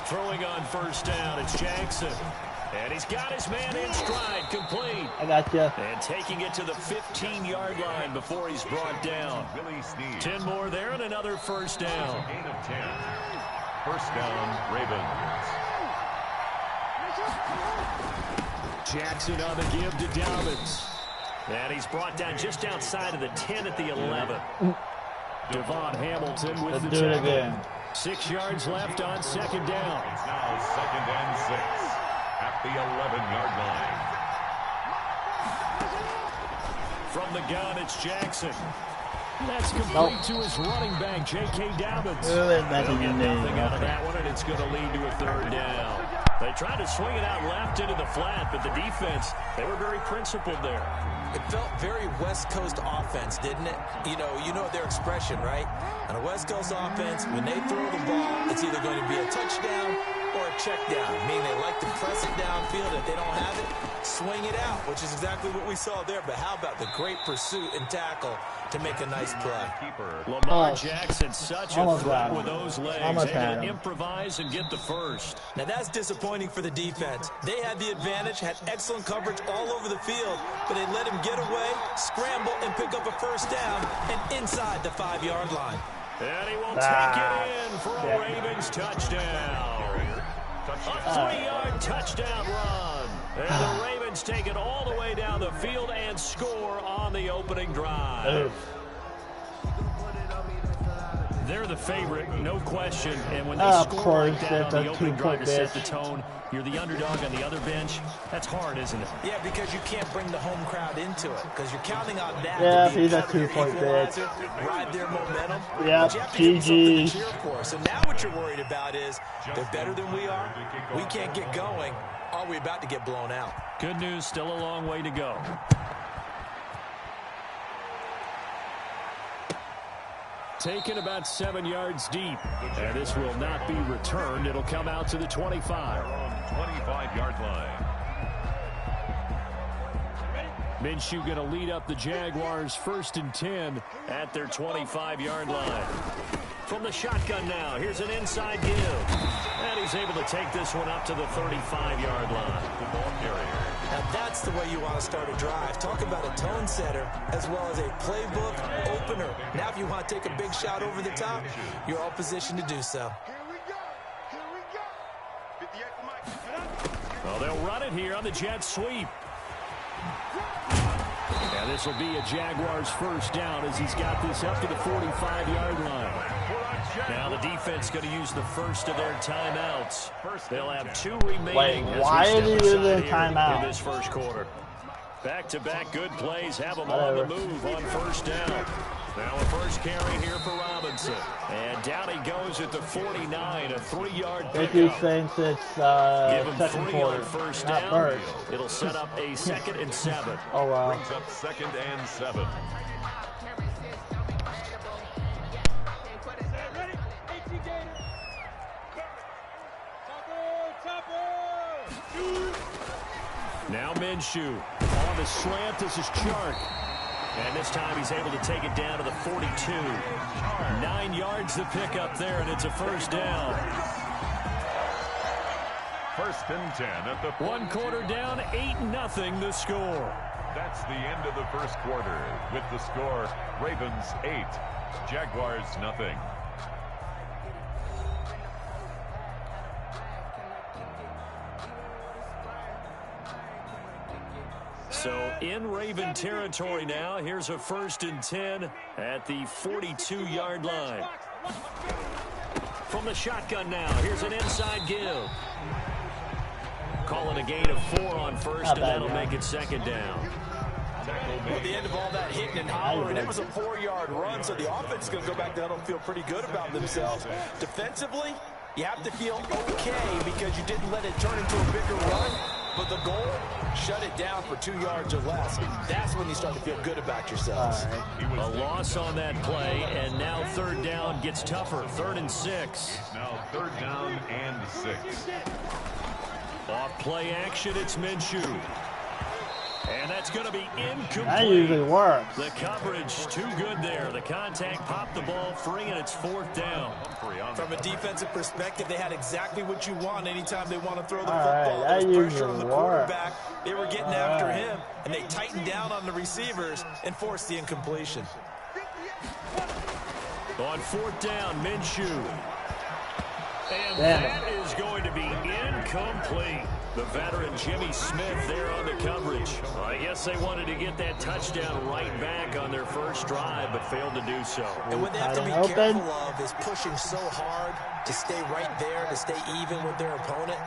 Throwing on first down, it's Jackson. And he's got his man in stride, complete. I got you. And taking it to the 15-yard line before he's brought down. 10 more there and another first down. Gain of 10. First down, Ravens. Jackson on the give to Dobbins. And he's brought down just outside of the 10 at the 11. Devon Hamilton with the do it tackle. again. 6 yards left on 2nd down. It's now 2nd and 6 at the 11-yard line. From the gun, it's Jackson. That's complete to his running back, J.K. Dobbins. They'll get Nothing out of that one, and it's going to lead to a 3rd down. They tried to swing it out left into the flat, but the defense, they were very principled there. It felt very West Coast offense, didn't it? You know their expression, right? On a West Coast offense, when they throw the ball, it's either going to be a touchdown or a check down, meaning they like to press it downfield. If they don't have it, swing it out, which is exactly what we saw there. But how about the great pursuit and tackle to make a nice play? Lamar Jackson, such a threat with those legs, able to improvise and get the first. Now that's disappointing for the defense. They had the advantage, had excellent coverage all over the field, but they let him get away, scramble, and pick up a first down, and inside the 5-yard line. And he will take it in for a Ravens touchdown. A 3-yard touchdown run. And the Ravens take it all the way down the field and score on the opening drive. They're the favorite, no question. And when they score like that on the opening drive to set the tone, you're the underdog on the other bench. That's hard, isn't it? Yeah, because you can't bring the home crowd into it because you're counting on that. Yeah, to be he's a 2-point bitch. Ride their momentum. Yeah, GG. So now what you're worried about is they're better than we are. We can't get going. Are we about to get blown out? Good news, still a long way to go. Taken about 7 yards deep. And this will not be returned. It'll come out to the 25. 25-yard line. Minshew going to lead up the Jaguars 1st and 10 at their 25-yard line. From the shotgun now, here's an inside give. And he's able to take this one up to the 35-yard line. The ball carrier. Now that's the way you want to start a drive. Talk about a tone setter as well as a playbook opener. Now if you want to take a big shot over the top, you're all positioned to do so. Well, they'll run it here on the jet sweep. And this will be a Jaguars first down as he's got this up to the 45-yard line. Now the defense going to use the first of their timeouts. They'll have 2 remaining. Wait, why are they using timeout? In this first quarter. Back-to-back good plays have them on the move on first down. Now a first carry here for Robinson. And down he goes at the 49, a 3-yard pickup. If you think it's Give him second 3 quarter, on first not down. first. It'll set up a 2nd and 7. Oh, wow. Brings up 2nd and 7. Now Minshew on the slant. This is Chark. And this time he's able to take it down to the 42. 9 yards the pickup there, and it's a first down. 1st and 10 at the 1 quarter down, 8-0 the score. That's the end of the first quarter with the score Ravens 8, Jaguars nothing. So in Raven territory now, here's a 1st and 10 at the 42-yard line. From the shotgun now, here's an inside give. Calling a gain of 4 on first, and that'll make it 2nd down. Well, the end of all that hitting and hollering, it was a 4-yard run, so the offense is going to go back down and feel pretty good about themselves. Defensively, you have to feel okay because you didn't let it turn into a bigger run, but the goal, shut it down for 2 yards or less. That's when you start to feel good about yourselves. A loss on that play, and now 3rd down gets tougher. 3rd and 6. Now 3rd down and 6. Off play action, it's Minshew. And that's going to be incomplete. That usually works. The coverage too good there. The contact popped the ball free, and it's 4th down. From a defensive perspective, they had exactly what you want anytime they want to throw the football. That There was pressure on the usually quarterback. They were getting after him, and they tightened down on the receivers and forced the incompletion. On 4th down, Minshew. And that is going to be incomplete. The veteran Jimmy Smith there on the coverage. I guess they wanted to get that touchdown right back on their first drive, but failed to do so. And what they have to be careful of is pushing so hard to stay right there, to stay even with their opponent,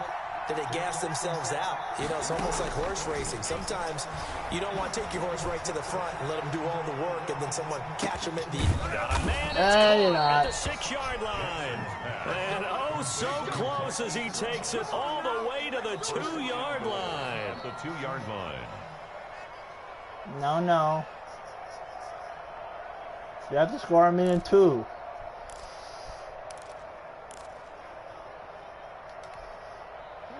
that they gas themselves out. You know, it's almost like horse racing. Sometimes you don't want to take your horse right to the front and let them do all the work, and then someone catch them at the at the 6-yard line. And oh, so close as he takes it all the way to the 2-yard line. The 2-yard line. No. You have to score a minute 2.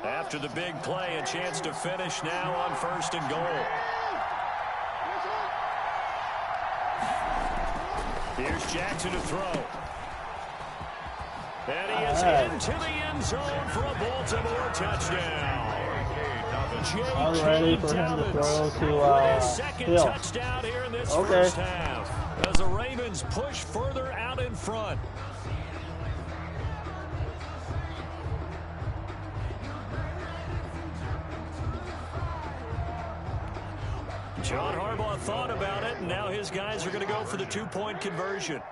After the big play, a chance to finish now on 1st and goal. Here's Jackson to throw. And he is into the end zone for a Baltimore touchdown. I'm ready for him to throw to second touchdown here in this first half. As the Ravens push further out in front. John Harbaugh thought about it, and now his guys are going to go for the two-point conversion.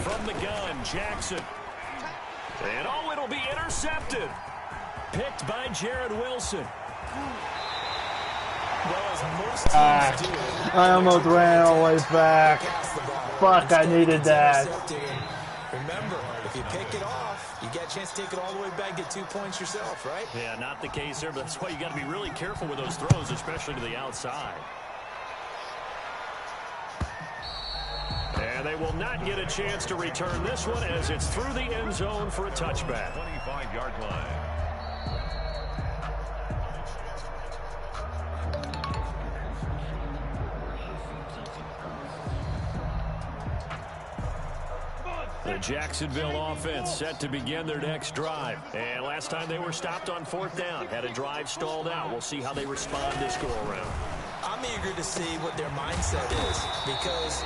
From the gun, Jackson. And oh, it'll be intercepted. Picked by Jared Wilson. Well, as most teams do, I almost ran all the way back. Fuck, I needed that. Remember, if you pick it off, you get a chance to take it all the way back, get 2 points yourself, right? Yeah, not the case there, but that's why you got to be really careful with those throws, especially to the outside. And they will not get a chance to return this one as it's through the end zone for a touchback. 25-yard line. The Jacksonville offense set to begin their next drive. And last time they were stopped on 4th down, had a drive stalled out. We'll see how they respond this go-around. I'm eager to see what their mindset is, because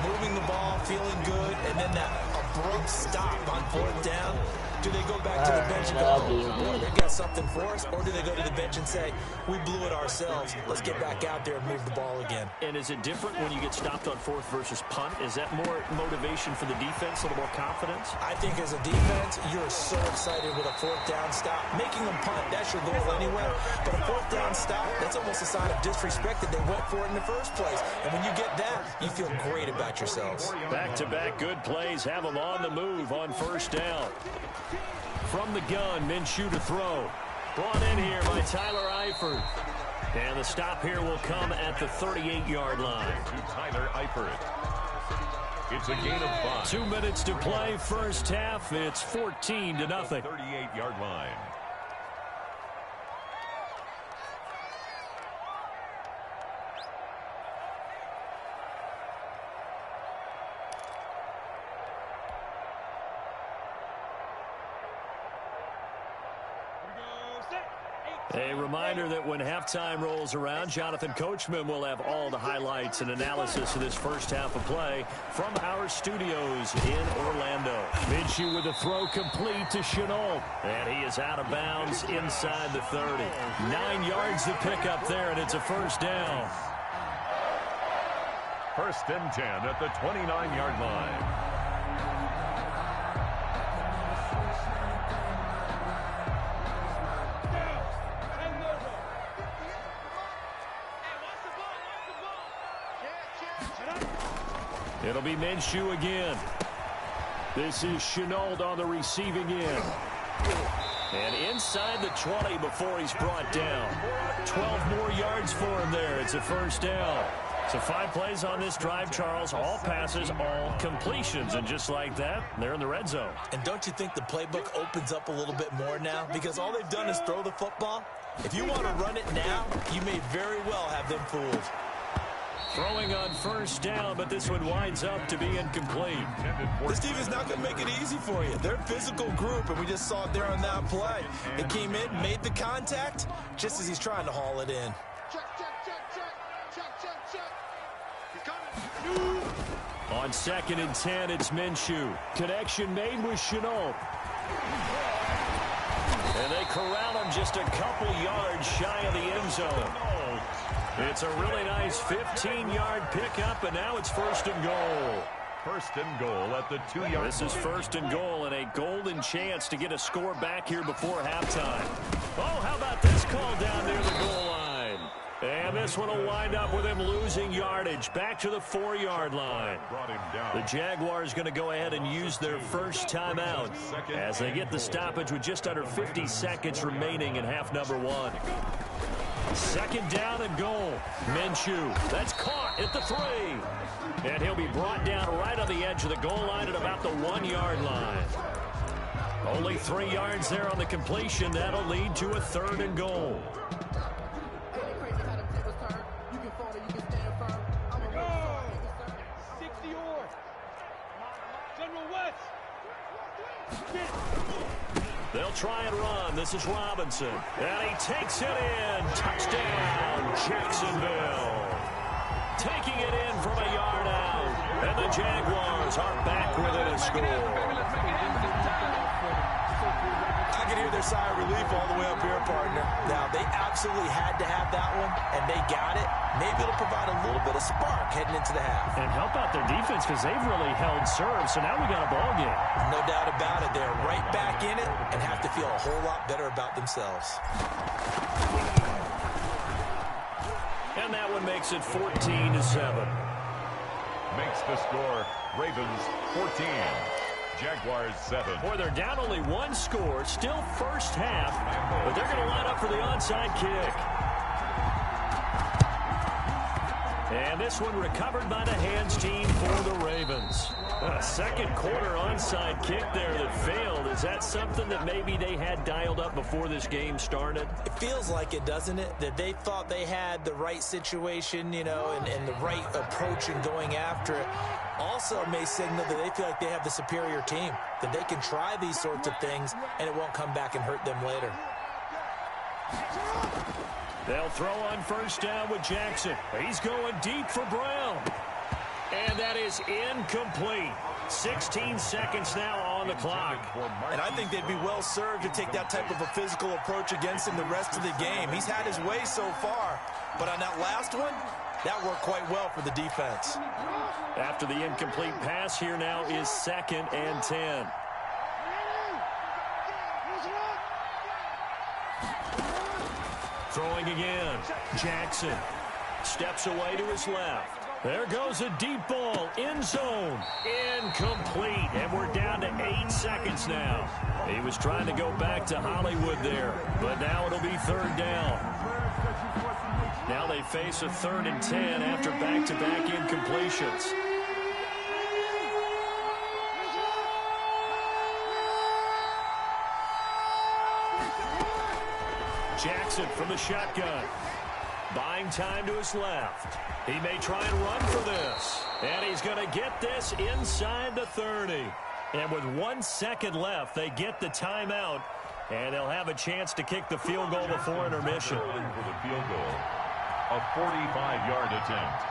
moving the ball, feeling good, and then that abrupt stop on 4th down, do they go back to the bench and go, boy, they got something for us, or do they go to the bench and say, we blew it ourselves, let's get back out there and move the ball again? And is it different when you get stopped on 4th versus punt? Is that more motivation for the defense, a little more confidence? I think as a defense, you're so excited with a 4th down stop. Making them punt, that's your goal anyway. But a 4th down stop, that's almost a sign of disrespect that they went for it in the first place. And when you get that, you feel great about yourselves. Back-to-back good plays have them on the move on 1st down. From the gun, Minshew to throw. Brought in here by Tyler Eifert. And the stop here will come at the 38-yard line. To Tyler Eifert. It's a gain of 5. 2 minutes to play, first half. It's 14-0. 38-yard line. A reminder that when halftime rolls around, Jonathan Coachman will have all the highlights and analysis of this first half of play from our studios in Orlando. Minshew with a throw complete to Shenault. And he is out of bounds inside the 30. 9 yards to pick up there, and it's a first down. 1st and 10 at the 29-yard line. It'll be Minshew again. This is Shenault on the receiving end. And inside the 20 before he's brought down. 12 more yards for him there. It's a first down. So 5 plays on this drive, Charles. All passes, all completions. And just like that, they're in the red zone. And don't you think the playbook opens up a little bit more now? Because all they've done is throw the football. If you want to run it now, you may very well have them fooled. Throwing on first down, but this one winds up to be incomplete. This defense not going to make it easy for you. They're a physical group, and we just saw it there on that play. It came in, made the contact, just as he's trying to haul it in. On 2nd and 10, it's Minshew. Connection made with Shenault. And they corral him just a couple yards shy of the end zone. It's a really nice 15-yard pickup, and now it's 1st and goal. 1st and goal at the 2-yard line. This is 1st and goal, and a golden chance to get a score back here before halftime. Oh, how about this call down near the goal line? And this one will wind up with him losing yardage back to the 4-yard line. The Jaguars going to go ahead and use their first timeout as they get the stoppage with just under 50 seconds remaining in half number 1. 2nd down and goal. Minshew, that's caught at the 3. And he'll be brought down right on the edge of the goal line at about the 1-yard line. Only 3 yards there on the completion. That'll lead to a 3rd and goal. They'll try and run. This is Robinson. And he takes it in. Touchdown, Jacksonville. Taking it in from a yard out. And the Jaguars are back within a score. I can can hear their sigh of relief all the way up here, partner. Now, they absolutely had to have that one, and they got it. Maybe it'll provide a little bit of spark heading into the half. And help out their defense because they've really held serve, so now we got a ball game. No doubt about it. They're right back in it and have to feel a whole lot better about themselves. And that one makes it 14-7. Makes the score Ravens 14. Jaguars 7. Boy, they're down only one score. Still first half, but they're going to line up for the onside kick. And this one recovered by the hands team for the Ravens. A second quarter onside kick there that failed. Is that something that maybe they had dialed up before this game started? It feels like it, doesn't it? That they thought they had the right situation, you know, and the right approach in going after it. Also may signal that they feel like they have the superior team, that they can try these sorts of things and it won't come back and hurt them later. They'll throw on first down with Jackson. He's going deep for Brown. And that is incomplete. 16 seconds now on the clock. And I think they'd be well served to take that type of a physical approach against him the rest of the game. He's had his way so far, but on that last one, that worked quite well for the defense. After the incomplete pass, here now is 2nd and 10. Throwing again. Jackson steps away to his left. There goes a deep ball. End zone. Incomplete. And we're down to 8 seconds now. He was trying to go back to Hollywood there, but now it'll be 3rd down. Now they face a 3rd and 10 after back-to-back incompletions. Jackson from the shotgun. Buying time to his left. He may try and run for this. And he's going to get this inside the 30. And with 1 second left, they get the timeout. And they'll have a chance to kick the field goal before intermission. For the field goal, a 45-yard attempt.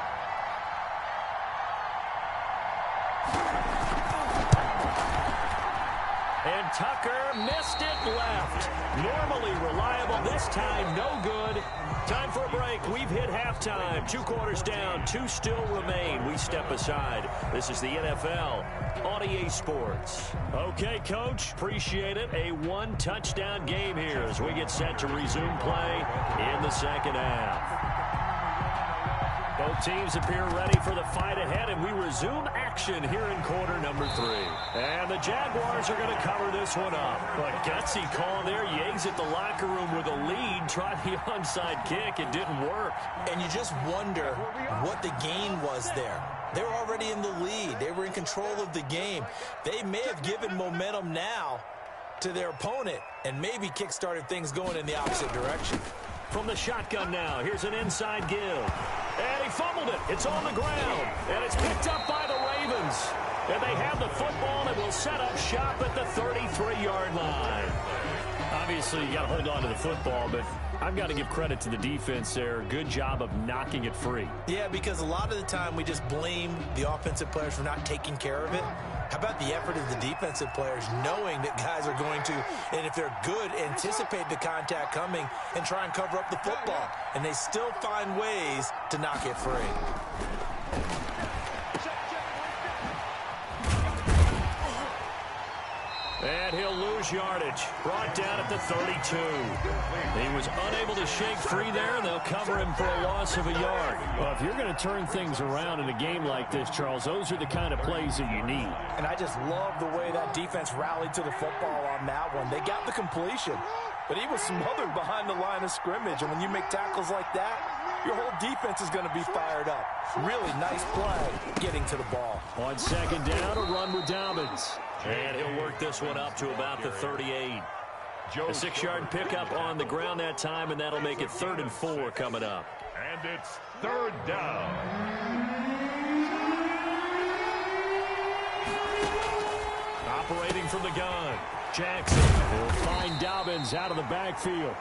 And Tucker missed it left. Normally reliable, this time no good. Time for a break. We've hit halftime. 2 quarters down, 2 still remain. We step aside. This is the NFL on EA Sports. Okay, Coach, appreciate it. A 1-touchdown game here as we get set to resume play in the second half. Both teams appear ready for the fight ahead, and we resume action here in quarter number 3. And the Jaguars are going to cover this one up. But gutsy call there. Yates at the locker room with a lead. Tried the onside kick. It didn't work. And you just wonder what the gain was there. They were already in the lead. They were in control of the game. They may have given momentum now to their opponent and maybe kick-started things going in the opposite direction. From the shotgun now, here's an inside give. And he fumbled it. It's on the ground. And it's picked up by the Ravens. And they have the football and will set up shop at the 33-yard line. Obviously, you got to hold on to the football, but I've got to give credit to the defense there. Good job of knocking it free. Yeah, because a lot of the time we just blame the offensive players for not taking care of it. How about the effort of the defensive players knowing that guys are going to, and if they're good, anticipate the contact coming and try and cover up the football. And they still find ways to knock it free. And he'll lose yardage. Brought down at the 32. He was unable to shake free there, and they'll cover him for a loss of a yard. Well, if you're going to turn things around in a game like this, Charles, those are the kind of plays that you need. And I just love the way that defense rallied to the football on that one. They got the completion, but he was smothered behind the line of scrimmage. And when you make tackles like that, your whole defense is going to be fired up. Really nice play getting to the ball. On second down, a run with Dobbins. And he'll work this one up to about the 38. A 6-yard pickup on the ground that time, and that'll make it 3rd and 4 coming up. And it's 3rd down. Operating from the gun, Jackson will find Dobbins out of the backfield.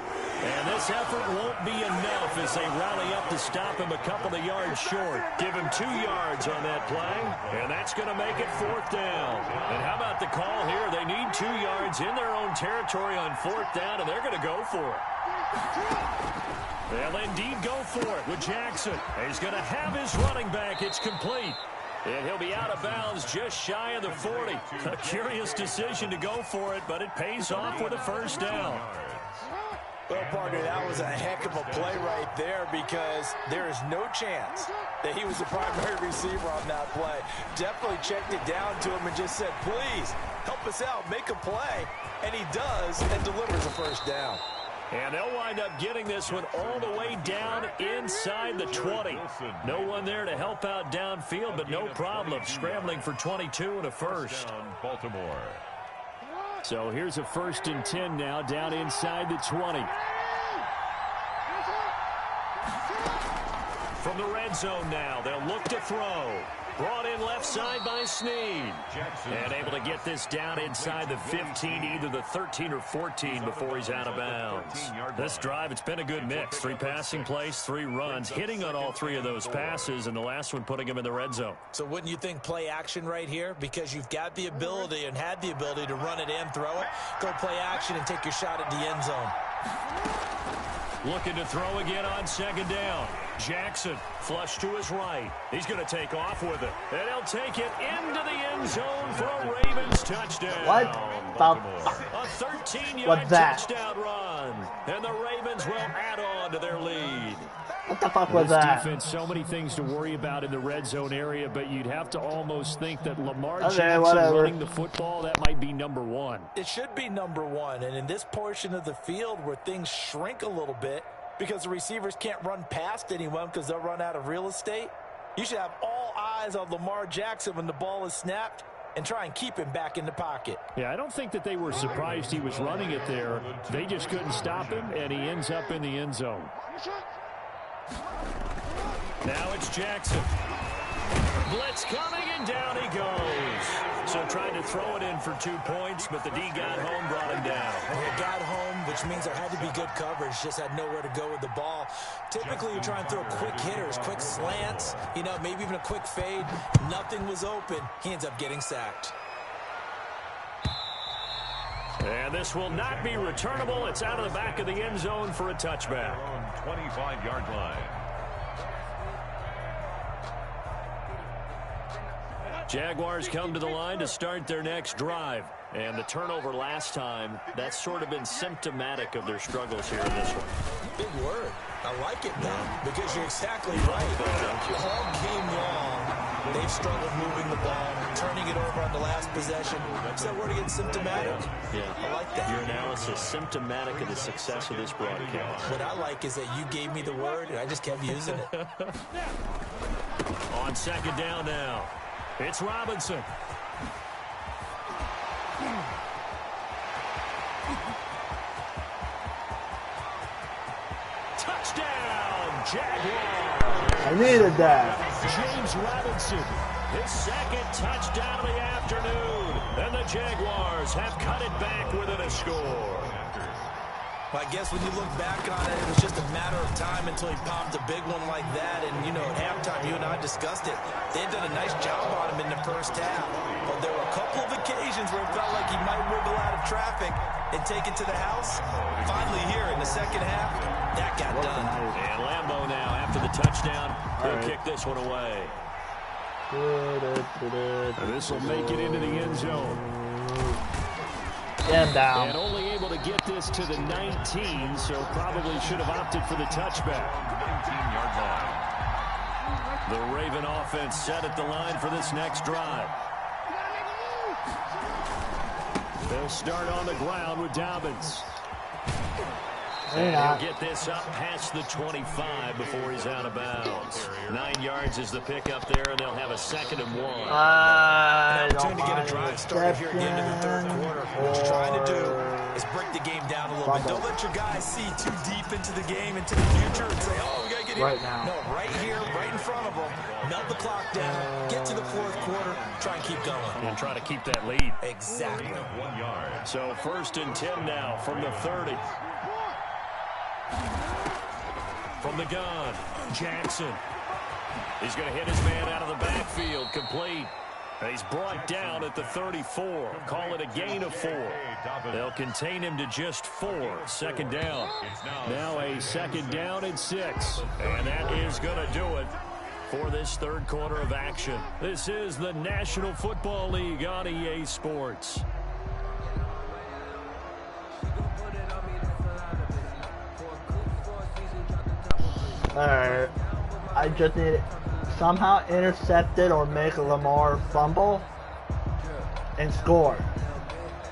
And this effort won't be enough as they rally up to stop him a couple of yards short. Give him 2 yards on that play, and that's going to make it 4th down. And how about the the call here. They need 2 yards in their own territory on 4th down, and they're going to go for it. They'll indeed go for it with Jackson. He's going to have his running back. It's complete. And he'll be out of bounds just shy of the 40. A curious decision to go for it, but it pays off with a first down. Well, partner, that was a heck of a play right there because there is no chance that he was the primary receiver on that play. Definitely checked it down to him and just said, please, help us out, make a play. And he does and delivers a first down. And they'll wind up getting this one all the way down inside the 20. No one there to help out downfield, but no problem. Scrambling for 22 and a first. Baltimore. So here's a 1st and 10 now down inside the 20. From the red zone now, they'll look to throw. Brought in left side by Snead. And able to get this down inside the 15, either the 13 or 14 before he's out of bounds. This drive, it's been a good mix. 3 passing plays, 3 runs, hitting on all 3 of those passes, and the last one putting him in the red zone. So wouldn't you think play action right here? Because you've got the ability and had the ability to run it and throw it. Go play action and take your shot at the end zone. Looking to throw again on 2nd down. Jackson flush to his right. He's going to take off with it. And he'll take it into the end zone for a Ravens touchdown. What the fuck? A 13-yard touchdown run. And the Ravens will add on to their lead. What the fuck was that? Defense, so many things to worry about in the red zone area, but you'd have to almost think that Lamar Jackson running the football, that might be number 1. It should be number 1, and in this portion of the field where things shrink a little bit because the receivers can't run past anyone because they'll run out of real estate, you should have all eyes on Lamar Jackson when the ball is snapped and try and keep him back in the pocket. Yeah, I don't think that they were surprised he was running it there. They just couldn't stop him, and he ends up in the end zone. Now it's Jackson. Blitz coming, and down he goes. So trying to throw it in for 2 points, but the D got home, brought him down. He got home, which means there had to be good coverage. Just had nowhere to go with the ball. Typically, you try and throw quick hitters, quick slants, maybe even a quick fade. Nothing was open. He ends up getting sacked. And this will not be returnable. It's out of the back of the end zone for a touchback. 25-yard line. Jaguars come to the line to start their next drive. And the turnover last time, that's sort of been symptomatic of their struggles here in this one. Big word. I like it, though, because you're exactly right. All game long, they've struggled moving the ball, turning it over on the last possession. So we're going to get symptomatic. Yeah. I like that. Your analysis, symptomatic of the success of this broadcast. What I like is that you gave me the word, and I just kept using it. On 2nd down now, it's Robinson. Touchdown, Jaguars. I needed that. James Robinson, his 2nd touchdown of the afternoon. And the Jaguars have cut it back within a score. Well, I guess when you look back on it, it was just a matter of time until he popped a big one like that. And, at halftime, you and I discussed it. They've done a nice job on him in the first half. But there were a couple of occasions where it felt like he might wiggle out of traffic and take it to the house. Finally here in the second half, that got done. And Lambeau now, after the touchdown, he'll kick this one away. And this will make it into the end zone. And down. And only able to get this to the 19, so probably should have opted for the touchback. 19-yard line. The Raven offense set at the line for this next drive. They'll start on the ground with Dobbins. And he'll get this up past the 25 before he's out of bounds. 9 yards is the pickup there, and they'll have a 2nd and 1. An opportunity to get a drive started here at the end of the 3rd quarter. What you're trying to do is break the game down a little bit. Don't let your guys see too deep into the game, into the future, and say, oh, we got to get here. Right now. No, right here, right in front of them. Melt the clock down, get to the 4th quarter, try and keep going. And try to keep that lead. Exactly. 1 yard. So 1st and 10 now from the 30. From the gun, Jackson. He's going to hit his man out of the backfield, complete. He's brought down at the 34. Call it a gain of 4. They'll contain him to just 4. Second down. Now a second down and 6. And that is going to do it for this third quarter of action. This is the National Football League on EA Sports. Alright, I just need somehow intercept it or make Lamar fumble and score.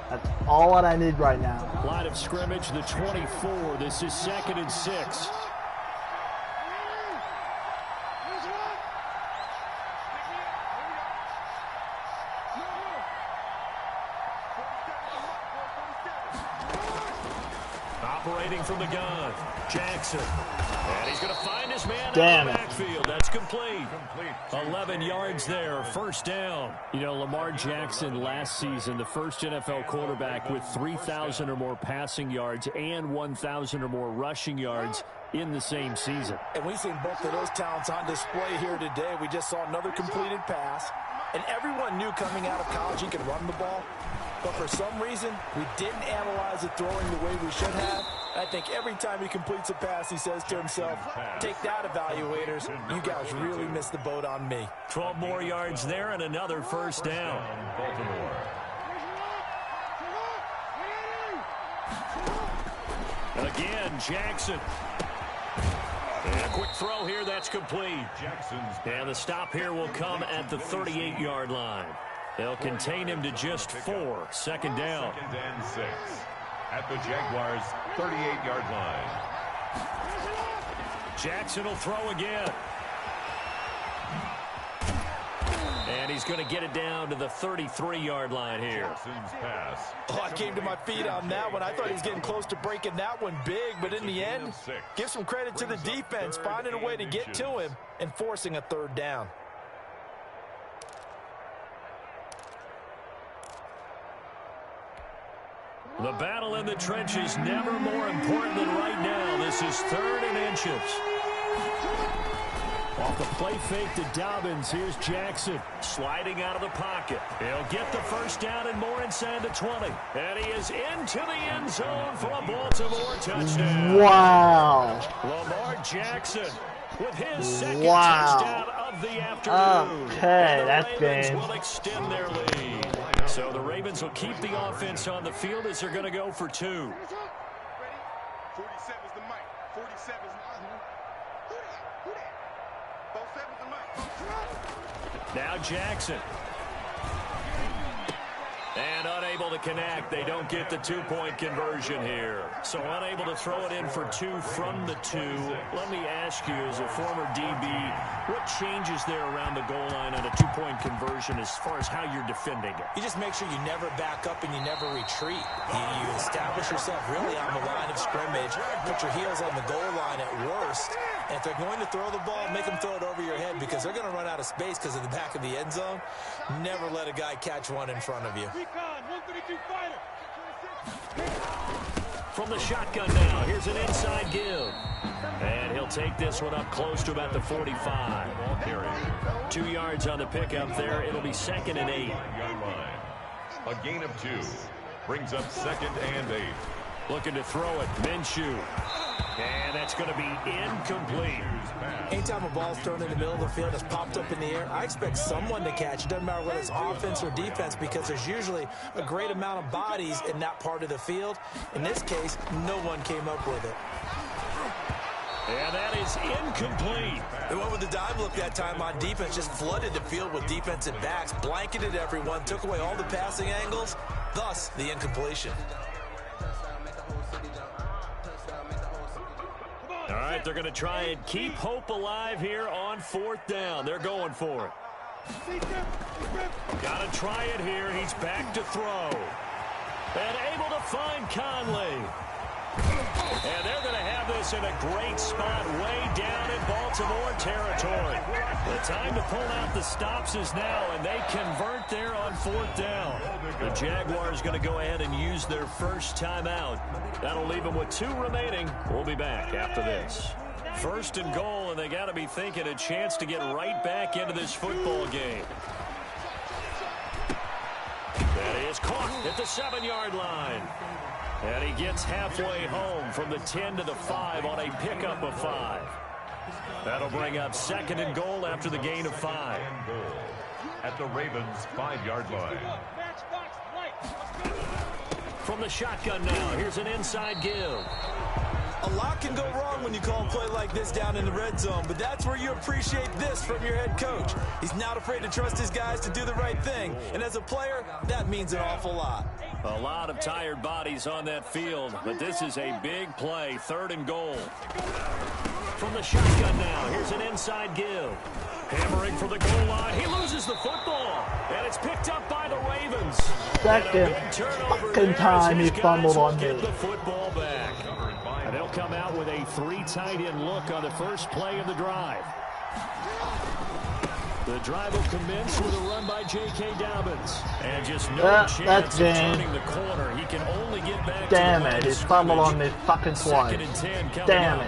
That's all what I need right now. Line of scrimmage, the 24. This is 2nd and 6. Operating from the gun, Jackson. And he's going to find his man out of the backfield. That's complete. 11 yards there, first down. You know, Lamar Jackson last season, the first NFL quarterback with 3,000 or more passing yards and 1,000 or more rushing yards in the same season. And we've seen both of those talents on display here today. We just saw another completed pass. And everyone knew coming out of college he could run the ball. But for some reason, we didn't analyze it throwing the way we should have. I think every time he completes a pass, he says to himself, take that, evaluators. You guys really missed the boat on me. 12 more yards there and another first down. Baltimore. Again, Jackson. And a quick throw here, that's complete. And the stop here will come at the 38-yard line. They'll contain him to just 4. Second down. 2nd and 6. At the Jaguars' 38-yard line. Jackson will throw again. And he's going to get it down to the 33-yard line here. Pass. Oh, I came to my feet on that one. I thought he was getting close to breaking that one big, but in the end, give some credit to the defense, finding a way to get to him and forcing a third down. The battle in the trenches never more important than right now. This is 3rd and inches. Off the play fake to Dobbins. Here's Jackson sliding out of the pocket. He'll get the first down and more inside the 20. And he is into the end zone for a Baltimore touchdown. Wow. Lamar Jackson with his second touchdown of the afternoon. Okay, that's the Ravens game. will extend their lead. So the Ravens will keep the offense on the field as they're going to go for 2. 47's the mic. 47's the mic. Now Jackson. And unable to connect. They don't get the 2-point conversion here. So unable to throw it in for 2 from the 2. Let me ask you, as a former DB, what changes there around the goal line on a 2-point conversion as far as how you're defending it? You just make sure you never back up and you never retreat. You establish yourself really on the line of scrimmage, put your heels on the goal line at worst, and if they're going to throw the ball, make them throw it over your head because they're going to run out of space because of the back of the end zone. Never let a guy catch one in front of you. From the shotgun now, here's an inside give. And he'll take this one up close to about the 45. 2 yards on the pickup there. It'll be 2nd and 8. A gain of 2. Brings up 2nd and 8. Looking to throw it. Minshew. And that's going to be incomplete. Anytime a ball's thrown in the middle of the field, it's popped up in the air, I expect someone to catch. It doesn't matter whether it's offense or defense because there's usually a great amount of bodies in that part of the field. In this case, no one came up with it. And that is incomplete. They went with the dime look that time on defense, just flooded the field with defensive backs, blanketed everyone, took away all the passing angles, thus the incompletion. All right, they're going to try and keep hope alive here on 4th down. They're going for it. Got to try it here. He's back to throw. And able to find Conley. And they're going to have this in a great spot way down in Baltimore territory. The time to pull out the stops is now, and they convert there on 4th down. The Jaguars going to go ahead and use their first timeout. That'll leave them with 2 remaining. We'll be back after this. 1st and goal, and they got to be thinking a chance to get right back into this football game. is caught at the 7-yard line. And he gets halfway home from the 10 to the 5 on a pickup of 5. That'll bring up 2nd and goal after the gain of 5. At the Ravens' 5-yard line. From the shotgun now, here's an inside give. A lot can go wrong when you call a play like this down in the red zone, but that's where you appreciate this from your head coach. He's not afraid to trust his guys to do the right thing, and as a player, that means an awful lot. A lot of tired bodies on that field, but this is a big play, 3rd and goal. From the shotgun now, here's an inside give. Hammering for the goal line. He loses the football, and it's picked up by the Ravens. Second fucking time he fumbled on me. The football back. And they'll come out with a 3 tight end look on the first play of the drive. The drive will commence with a run by J.K. Dobbins. And just no chance of turning the corner. He can only get back. Damn it, he fumbled on me fucking twice. Damn it.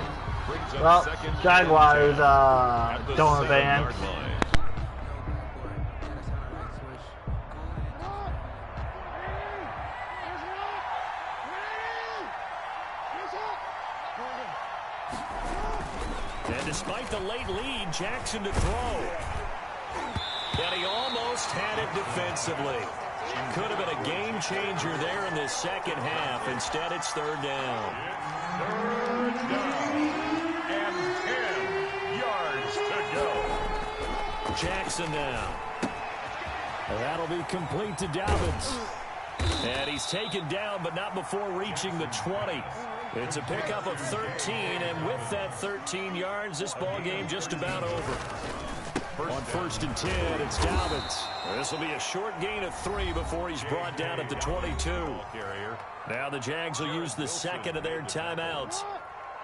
Well, Jaguars don't advance. And despite the late lead, Jackson to throw. And he almost had it defensively. Could have been a game changer there in this second half. Instead, it's 3rd down. 3rd down. And 10 yards to go. Jackson now. That'll be complete to Dobbins. And he's taken down, but not before reaching the 20. It's a pickup of 13, and with that 13 yards, this ball game just about over. On 1st and 10, it's Dobbins. This will be a short gain of 3 before he's brought down at the 22. Now the Jags will use the 2nd of their timeouts,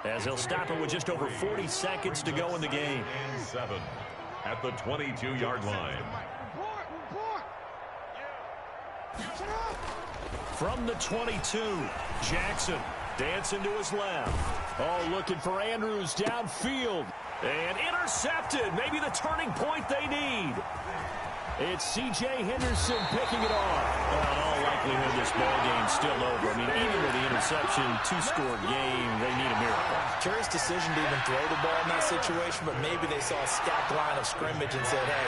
as they'll stop it with just over 40 seconds to go in the game. 7 at the 22-yard line. From the 22, Jackson dancing to his left. Oh, looking for Andrews downfield. And intercepted. Maybe the turning point they need. It's C.J. Henderson picking it off. Well, in all likelihood, this ball game's still over. I mean, even with the interception, 2-score game, they need a miracle. Curious decision to even throw the ball in that situation, but maybe they saw a stacked line of scrimmage and said, hey,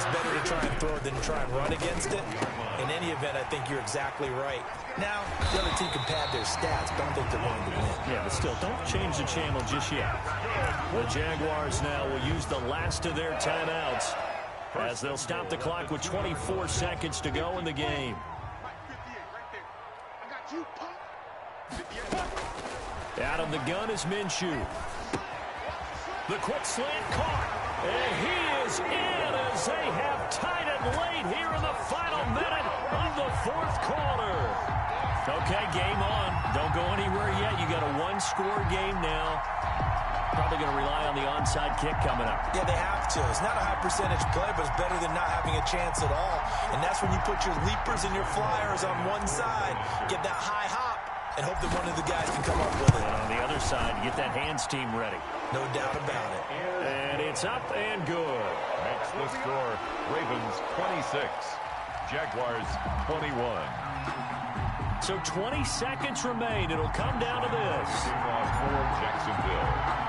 it's better to try and throw it than to try and run against it. In any event, I think you're exactly right. Now, the other team can pad their stats, but I don't think they're going to win. Yeah, but still, don't change the channel just yet. The Jaguars now will use the last of their timeouts, as they'll stop the clock with 24 seconds to go in the game. Out of the gun is Minshew. The quick slant caught. And he is in as they have tied it late here in the final minute of the 4th quarter. Okay, game on. Don't go anywhere yet. You got a 1-score game now. Probably going to rely on the onside kick coming up. Yeah, they have to. It's not a high percentage play, but it's better than not having a chance at all. And that's when you put your leapers and your flyers on one side, get that high hop, and hope that one of the guys can come up with it. And on the other side, get that hands team ready. No doubt about it. And it's up and good. Makes the score Ravens 26, Jaguars 21. So 20 seconds remain. It'll come down to this. For Jacksonville.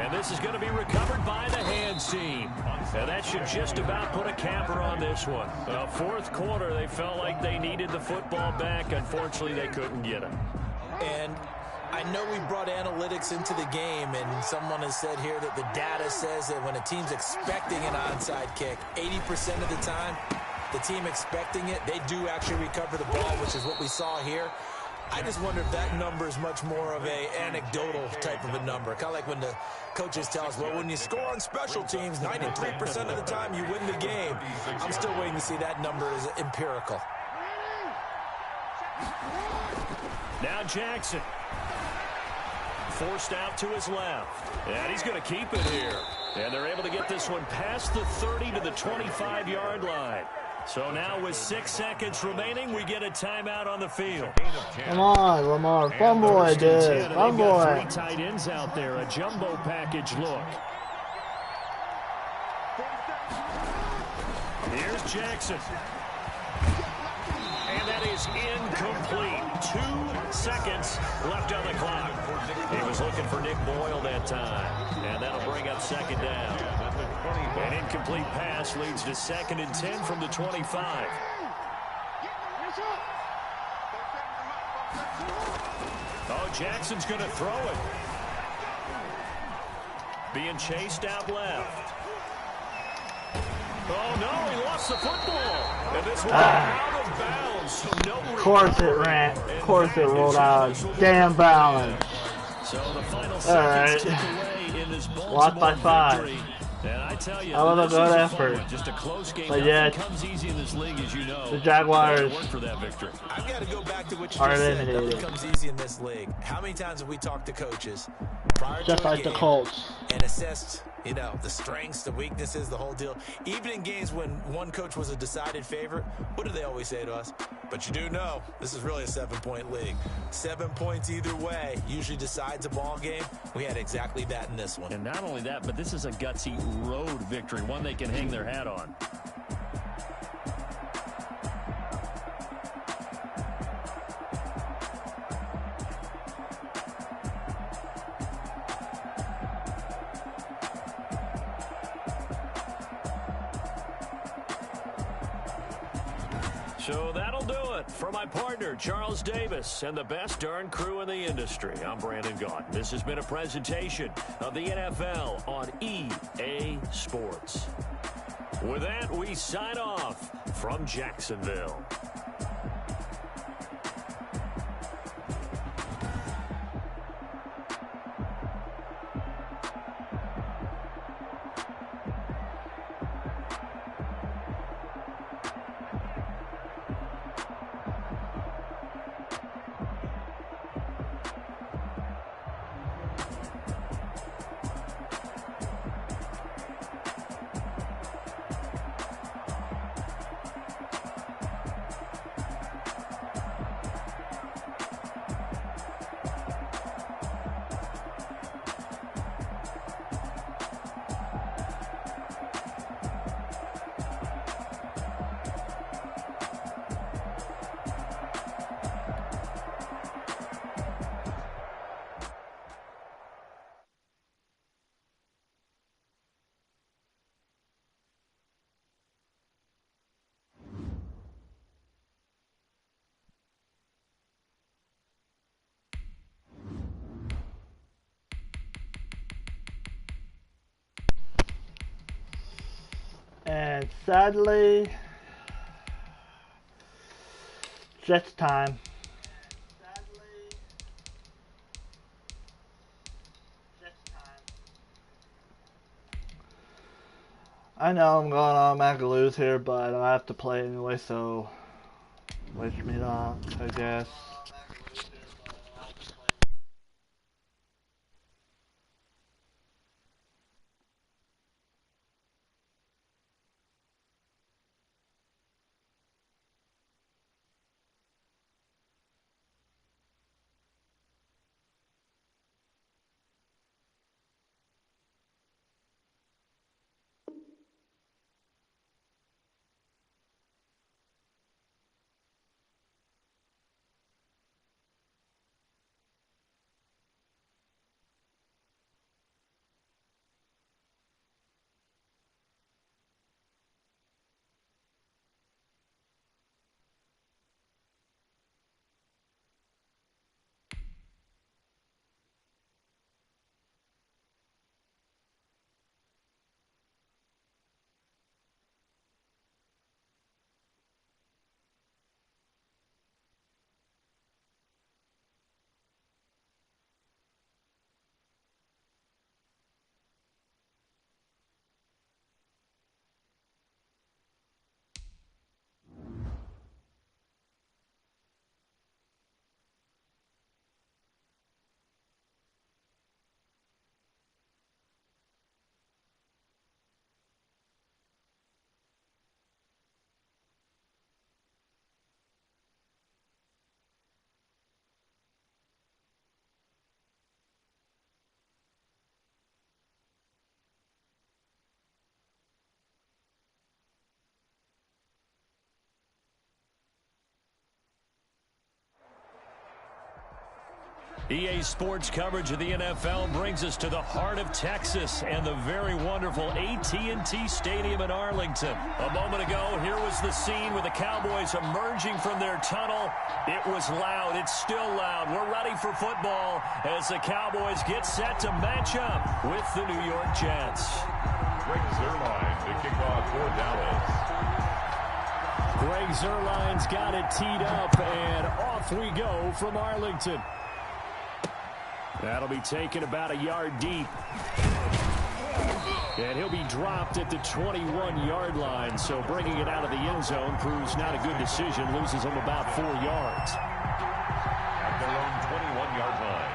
And this is going to be recovered by the hands team. And that should just about put a capper on this one. 4th quarter, they felt like they needed the football back. Unfortunately, they couldn't get it. And I know we brought analytics into the game, and someone has said here that the data says that when a team's expecting an onside kick, 80% of the time, the team expecting it, they do actually recover the ball, which is what we saw here. I just wonder if that number is much more of a anecdotal type of a number. Kind of like when the coaches tell us, well, when you score on special teams, 93% of the time you win the game. I'm still waiting to see that number is empirical. Now Jackson. Forced out to his left. And he's going to keep it here. And they're able to get this one past the 30 to the 25-yard line. So now with 6 seconds remaining, we get a timeout on the field. Come on, Lamar. Fumble it, dude. Fumble it. 3 tight ends out there. A jumbo package look. Here's Jackson. And that is incomplete. 2 seconds left on the clock. He was looking for Nick Boyle that time. And that'll bring up second down. An incomplete pass leads to 2nd and 10 from the 25. Oh, Jackson's going to throw it. Being chased out left. Oh, no, he lost the football. And this one out of bounds. So no, of course it ran. Of course it rolled out. Damn balance. So the final seconds tick away in this Lost by 5. victory. And I tell you, that was a good effort. Just a close game. But yet, comes easy in this league, as you know. the Jaguars for that victory. I've got to go back to what you are just said. eliminated. Nothing comes easy in this league. How many times have we talked to coaches prior Just to a like the game Colts. and assessed, you know, the strengths, the weaknesses, the whole deal. Even in games when one coach was a decided favorite, what do they always say to us? But you do know this is really a 7-point league. 7 points either way usually decides a ball game. We had exactly that in this one. And not only that, but this is a gutsy road victory, one they can hang their hat on. So that'll do it for my partner, Charles Davis, and the best darn crew in the industry. I'm Brandon Gaudin. This has been a presentation of the NFL on EA Sports. With that, we sign off from Jacksonville. And sadly, Jets time. I know I'm going automatically lose here, but I have to play anyway, so wish me luck, I guess. EA Sports coverage of the NFL brings us to the heart of Texas and the very wonderful AT&T Stadium in Arlington. A moment ago, here was the scene with the Cowboys emerging from their tunnel. It was loud. It's still loud. We're ready for football as the Cowboys get set to match up with the New York Jets. Greg Zuerlein to kick off for Dallas. Greg Zuerlein's got it teed up, and off we go from Arlington. That'll be taken about a yard deep. And he'll be dropped at the 21-yard line. So bringing it out of the end zone proves not a good decision. Loses him about 4 yards. At their own 21-yard line.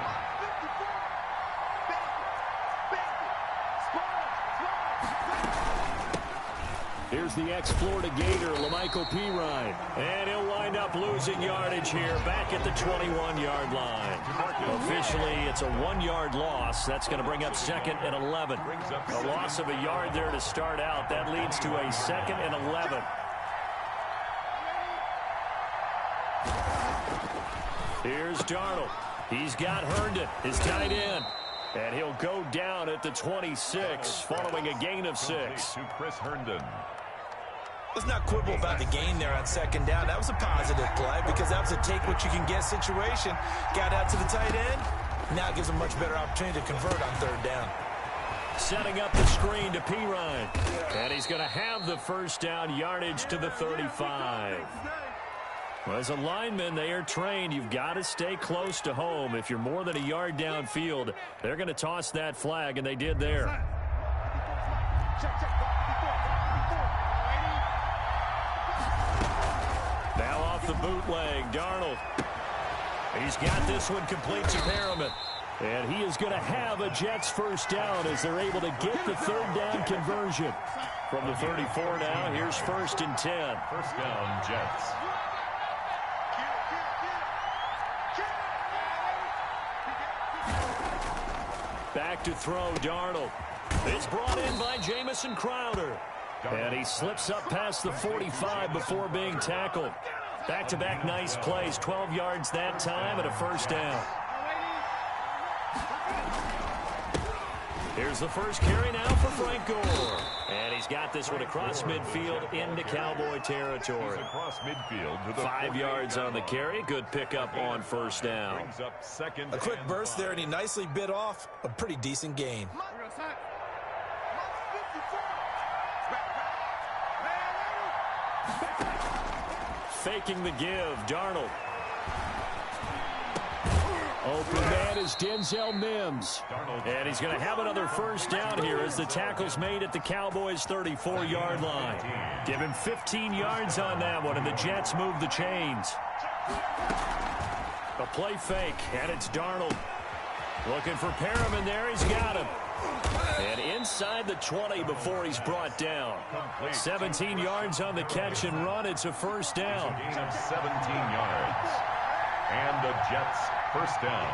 Here's the ex-Florida Gator, Lamichael Pirine. And he'll wind up losing yardage here back at the 21-yard line. Officially, it's a 1-yard loss. That's going to bring up 2nd and 11. A loss of a yard there to start out. That leads to a 2nd and 11. Here's Darnold. He's got Herndon, his tight end. And he'll go down at the 26 following a gain of 6. To Chris Herndon. Let's not quibble about the gain there on 2nd down. That was a positive play because that was a take-what-you-can-get situation. Got out to the tight end. Now it gives him a much better opportunity to convert on 3rd down. Setting up the screen to Pirine. And he's going to have the first down, yardage to the 35. Well, as a lineman, they are trained. You've got to stay close to home. If you're more than a yard downfield, they're going to toss that flag, and they did there. Now off the bootleg, Darnold. He's got this one complete to Perriman. And he is going to have a Jets first down as they're able to get the 3rd down conversion. From the 34 now, here's 1st and 10. First down, Jets. Back to throw, Darnold. It's brought in by Jamison Crowder. And he slips up past the 45 before being tackled. Back-to-back nice plays, 12 yards that time and a first down. Here's the first carry now for Frank Gore. And he's got this one across midfield into Cowboy territory. He's across midfield to the 5 yards on the carry. Good pickup on first down. Brings up 2nd. A quick burst there, and he nicely bit off a pretty decent gain. Faking the give, Darnold. Open man is Denzel Mims. And he's going to have another first down here as the tackle's made at the Cowboys' 34-yard line. Give him 15 yards on that one, and the Jets move the chains. A play fake, and it's Darnold. Looking for Perriman there. He's got him. And inside the 20 before he's brought down. 17 yards on the catch and run. It's a first down. Gain of 17 yards. And the Jets first down.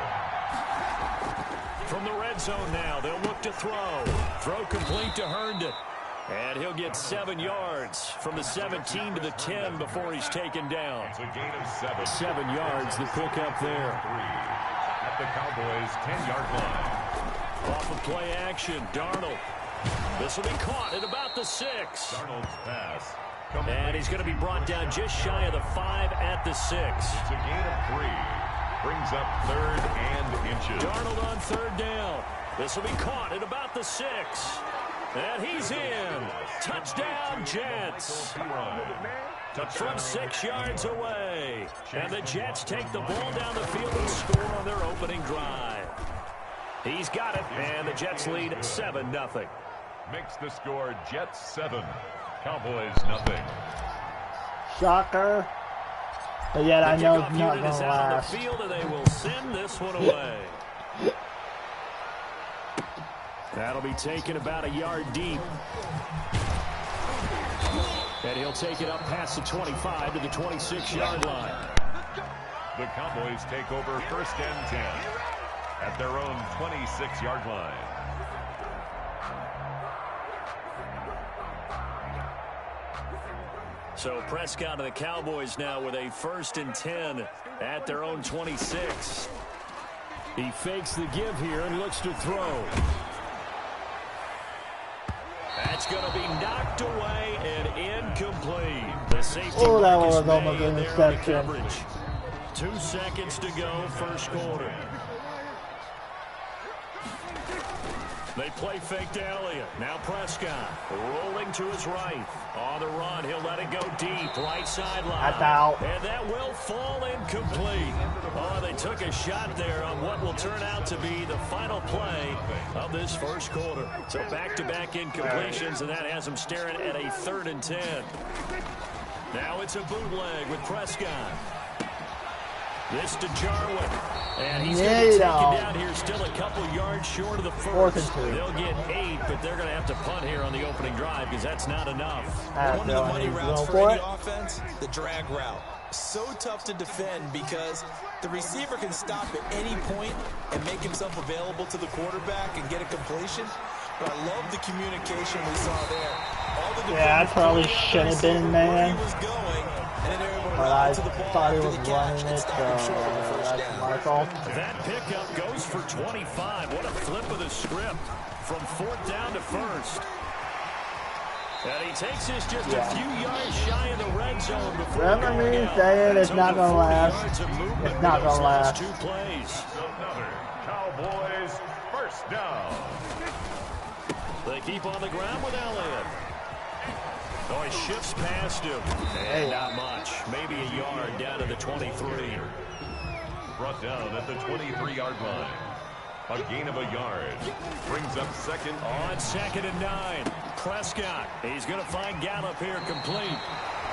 From the red zone now, they'll look to throw. Throw complete to Herndon. And he'll get 7 yards from the 17 to the 10 before he's taken down. It's a gain of 7. 7 yards, the pickup there. 3 at the Cowboys' 10-yard line. Off of play action, Darnold. This will be caught at about the 6. Darnold's pass. And he's going to be brought down just shy of the 5 at the 6. It's a gain of 3. Brings up 3rd and inches. Darnold on 3rd down. This will be caught at about the 6. And he's in. Touchdown, Jets. From 6 yards away. And the Jets take the ball down the field and score on their opening drive. He's got it, and the Jets lead 7-0. Makes the score Jets 7. Cowboys nothing. Shocker. But yet I know it's not going to out last. on the field, and they will send this one away. That'll be taken about a yard deep. And he'll take it up past the 25 to the 26-yard line. The Cowboys take over 1st and 10 at their own 26-yard line. So Prescott and the Cowboys now with a 1st and 10 at their own 26. He fakes the give here and looks to throw. That's going to be knocked away and incomplete. The safety that is was almost an interception. 2 seconds to go, first quarter. They play fake to Elliott. Now Prescott rolling to his right. On the run, he'll let it go deep. Right sideline. That's out. And that will fall incomplete. Oh, they took a shot there on what will turn out to be the final play of this first quarter. So back-to-back incompletions, and that has them staring at a 3rd and 10. Now it's a bootleg with Prescott. This to Jarwin. And he's going to be taken down here, still a couple yards short of the first. They'll get 8, but they're going to have to punt here on the opening drive because that's not enough. One of the money routes for any offense, the drag route. So tough to defend because the receiver can stop at any point and make himself available to the quarterback and get a completion. But I love the communication we saw there. Yeah, I probably should have been, man. But I thought he was running it, so that's my fault. That pickup goes for 25. What a flip of the script from 4th down to 1st. And he takes this just a few yards shy in the red zone before Remember me saying it's not going to last. It's not going to last. 2 plays. Another Cowboys first down. They keep on the ground with Elliott. Oh, he shifts past him. And not much. Maybe a yard down to the 23. Brought down at the 23-yard line. A gain of a yard. Brings up second. On 2nd and 9. Prescott. He's going to find Gallup here complete.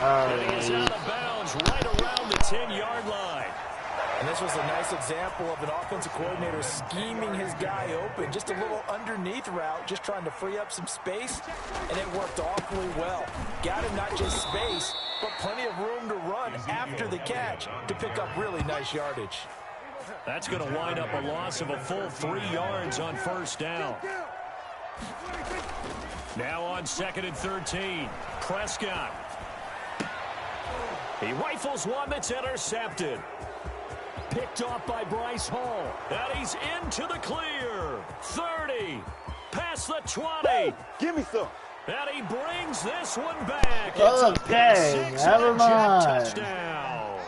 And he's out of bounds right around the 10-yard line. And this was a nice example of an offensive coordinator scheming his guy open. Just a little underneath route, just trying to free up some space, and it worked awfully well. Got him not just space, but plenty of room to run after the catch to pick up really nice yardage. That's going to wind up a loss of a full 3 yards on 1st down. Now on 2nd and 13, Prescott. He rifles one that's intercepted. Picked off by Bryce Hall. And he's into the clear. 30. Past the 20. Give me some. And he brings this one back. Okay, never mind. Touchdown.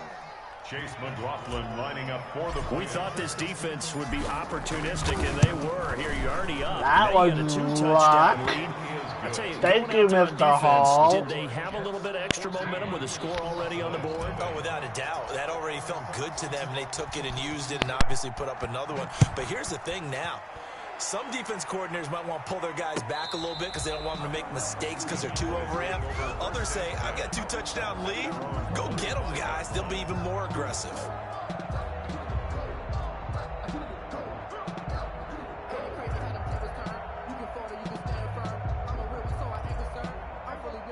Chase McLaughlin lining up for the play. We thought this defense would be opportunistic, and they were. Here, you're already up. That was a 2-touchdown lead. I tell you, thank you, Mr. Hall. Did they have a little bit of extra momentum with a score already on the board? Oh, without a doubt. That already felt good to them. They took it and used it and obviously put up another one. But here's the thing now. Some defense coordinators might want to pull their guys back a little bit because they don't want them to make mistakes because they're too overamped. Others say, I've got 2-touchdown lead. Go get them, guys. They'll be even more aggressive.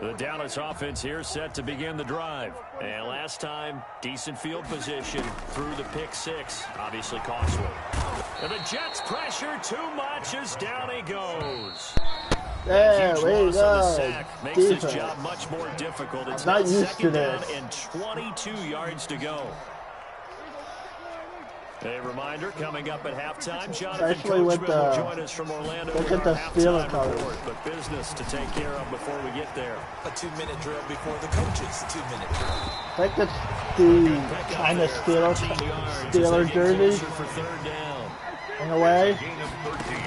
The Dallas offense here set to begin the drive. And last time, decent field position through the pick 6. Obviously costly. And the Jets pressure too much as down he goes. There we go. Makes his job much more difficult. It's not used to 2nd down this. and 22 yards to go. A reminder, coming up at halftime, Jonathan Especially with Coachman the, will join us from Orlando. look at the Steelers colors. But business to take care of before we get there. A 2-minute drill before the coach's 2-minute drill. Like the kind of Steeler jerseys For 3rd down. in a way. Gain of 13.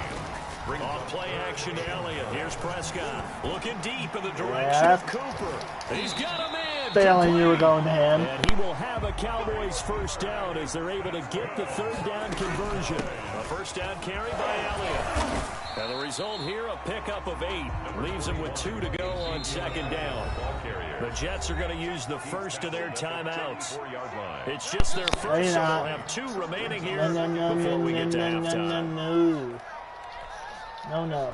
Off play action to Elliott. Here's Prescott. Looking deep in the direction of Cooper. He's got him in. Failing you were going to him. And he will have a Cowboys first down as they're able to get the 3rd down conversion. A first down carry by Elliott. And the result here, a pickup of 8. Leaves him with 2 to go on 2nd down. The Jets are going to use the first of their timeouts. It's just their first, so they'll have 2 remaining here before we get to halftime. No.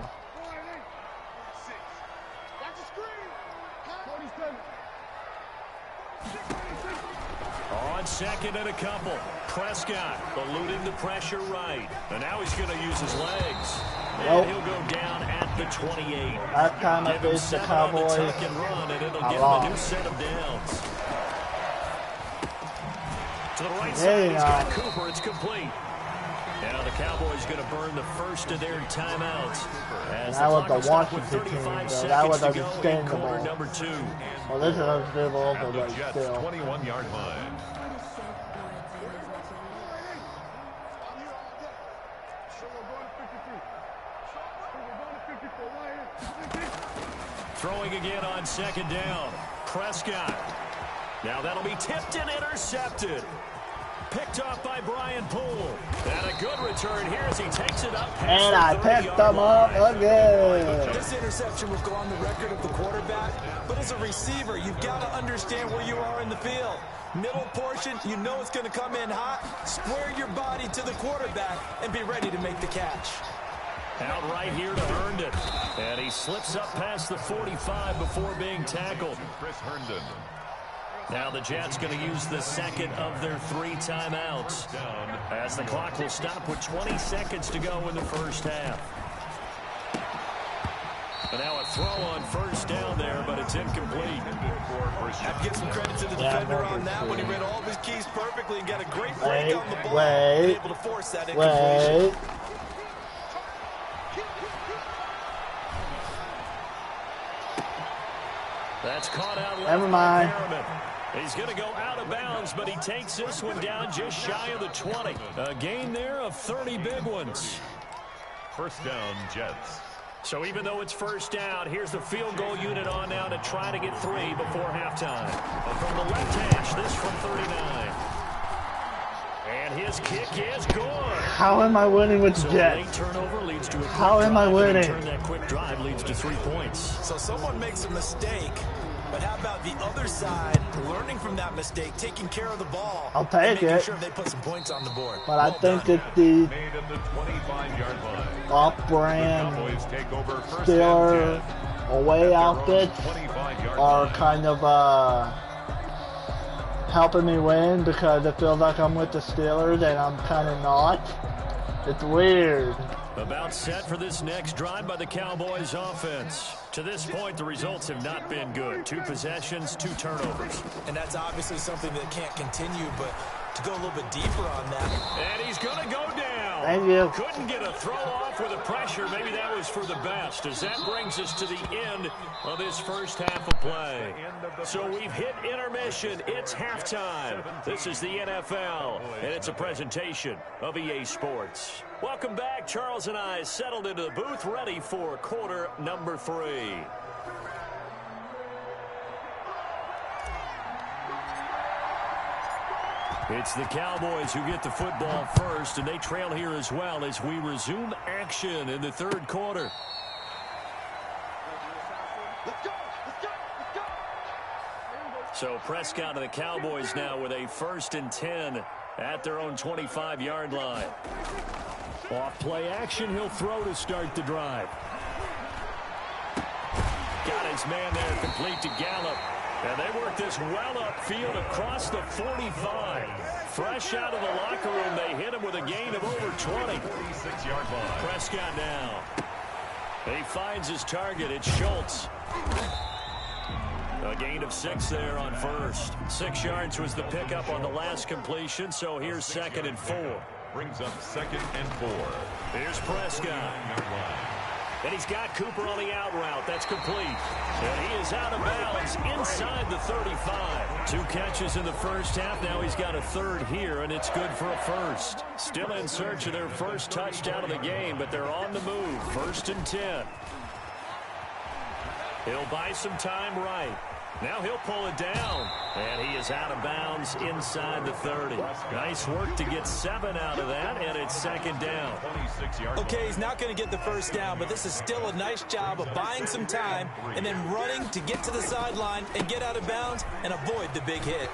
On 2nd and a couple, Prescott eluding the pressure right. And now he's going to use his legs. And he'll go down at the 28. Last time I faced the Cowboys, I lost. A new set of downs. To the right side, he's got Cooper. It's complete. Now the Cowboys going to burn the first of their timeouts. As that was the Washington team, though. That was understandable. understandable. Number 2. Well, this is understandable, but like still. 21-yard line. Throwing again on second down. Prescott. Now that'll be tipped and intercepted. Picked off by Brian Poole. And a good return here as he takes it up. And I picked them up again. This interception will go on the record of the quarterback, but as a receiver, you've got to understand where you are in the field. Middle portion, you know it's going to come in hot. Square your body to the quarterback and be ready to make the catch. Out right here to Herndon. And he slips up past the 45 before being tackled. Chris Herndon. Now the Jets going to use the second of their 3 timeouts. As the clock will stop with 20 seconds to go in the first half. But now a throw on first down there, but it's incomplete. I have to give some credit to the defender on that one. He read all of his keys perfectly and got a great break on the ball. And able to force that incompletion. That's caught out left. Never mind. He's going to go out of bounds, but he takes this one down just shy of the 20. A gain there of 30 big ones. First down, Jets. So even though it's first down, here's the field goal unit on now to try to get 3 before halftime. From the left hash, this from 39. And his kick is good. How am I winning with the Jets? Turnover leads to a How am I winning? That quick drive leads to 3 points. So someone makes a mistake, but how about the other side, learning from that mistake, taking care of the ball. I'll take making it. Sure they put some points on the board. But I think that the Made at the 25-yard line. off-brand Cowboys take over first Steeler and 10. away outfits 25-yard are line. kind of helping me win because it feels like I'm with the Steelers and I'm kind of not. It's weird. About set for this next drive by the Cowboys offense. To this point, the results have not been good. 2 possessions, 2 turnovers. And that's obviously something that can't continue, but to go a little bit deeper on that. And he's going to go down. Thank you. Couldn't get a throw off with the pressure. Maybe that was for the best, as that brings us to the end of this first half of play. So we've hit intermission. It's halftime. This is the NFL, and it's a presentation of EA Sports. Welcome back. Charles and I settled into the booth, ready for quarter number 3. It's the Cowboys who get the football first, and they trail here as well as we resume action in the third quarter. So Prescott and the Cowboys now with a 1st and 10 at their own 25-yard line. Off play action, he'll throw to start the drive. Got his man there, complete to Gallup. And they work this well upfield across the 45. Fresh out of the locker room, they hit him with a gain of over 20. 46-yard line. Prescott now. He finds his target. It's Schultz. A gain of 6 there on first. 6 yards was the pickup on the last completion, so here's 2nd and 4. Brings up 2nd and 4. Here's Prescott. And he's got Cooper on the out route. That's complete. And he is out of bounds inside the 35. 2 catches in the first half. Now he's got a 3rd here, and it's good for a 1st. Still in search of their first touchdown of the game, but they're on the move. 1st and 10. He'll buy some time right. Now he'll pull it down. And he is out of bounds inside the 30. Nice work to get 7 out of that, and it's 2nd down. Okay, he's not going to get the first down, but this is still a nice job of buying some time and then running to get to the sideline and get out of bounds and avoid the big hit.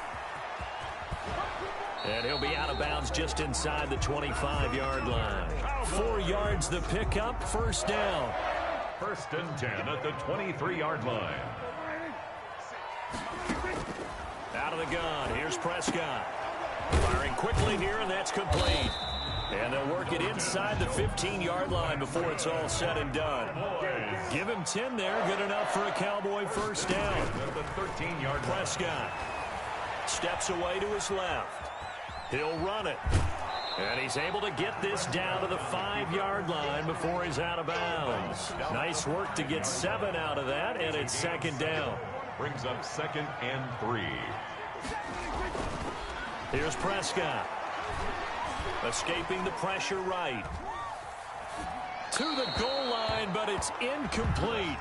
And he'll be out of bounds just inside the 25-yard line. 4 yards the pickup, 1st down. 1st and 10 at the 23-yard line. Out of the gun, here's Prescott. Firing quickly here, and that's complete. And they'll work it inside the 15-yard line before it's all said and done. Give him 10 there, good enough for a Cowboy 1st down. The 13-yard Prescott steps away to his left. He'll run it. And he's able to get this down to the 5-yard line before he's out of bounds. Nice work to get 7 out of that, and it's second down. Brings up 2nd and 3. Here's Prescott. Escaping the pressure right. To the goal line, but it's incomplete.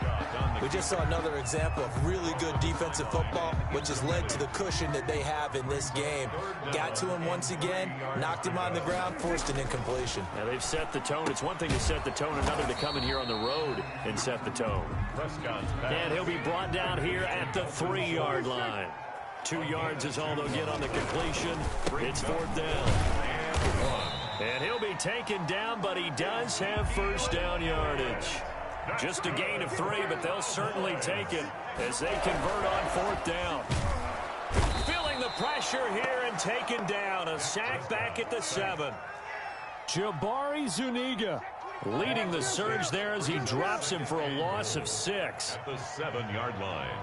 We just saw another example of really good defensive football, which has led to the cushion that they have in this game. Got to him once again, knocked him on the ground, forced an incompletion. Now they've set the tone. It's one thing to set the tone, another to come in here on the road and set the tone. And he'll be brought down here at the 3-yard line. 2 yards is all they'll get on the completion. It's 4th down. And he'll be taken down, but he does have first down yardage. Just a gain of 3, but they'll certainly take it as they convert on 4th down. Feeling the pressure here and taken down. A sack back at the 7. Jabari Zuniga leading the surge there as he drops him for a loss of 6. At the 7-yard line.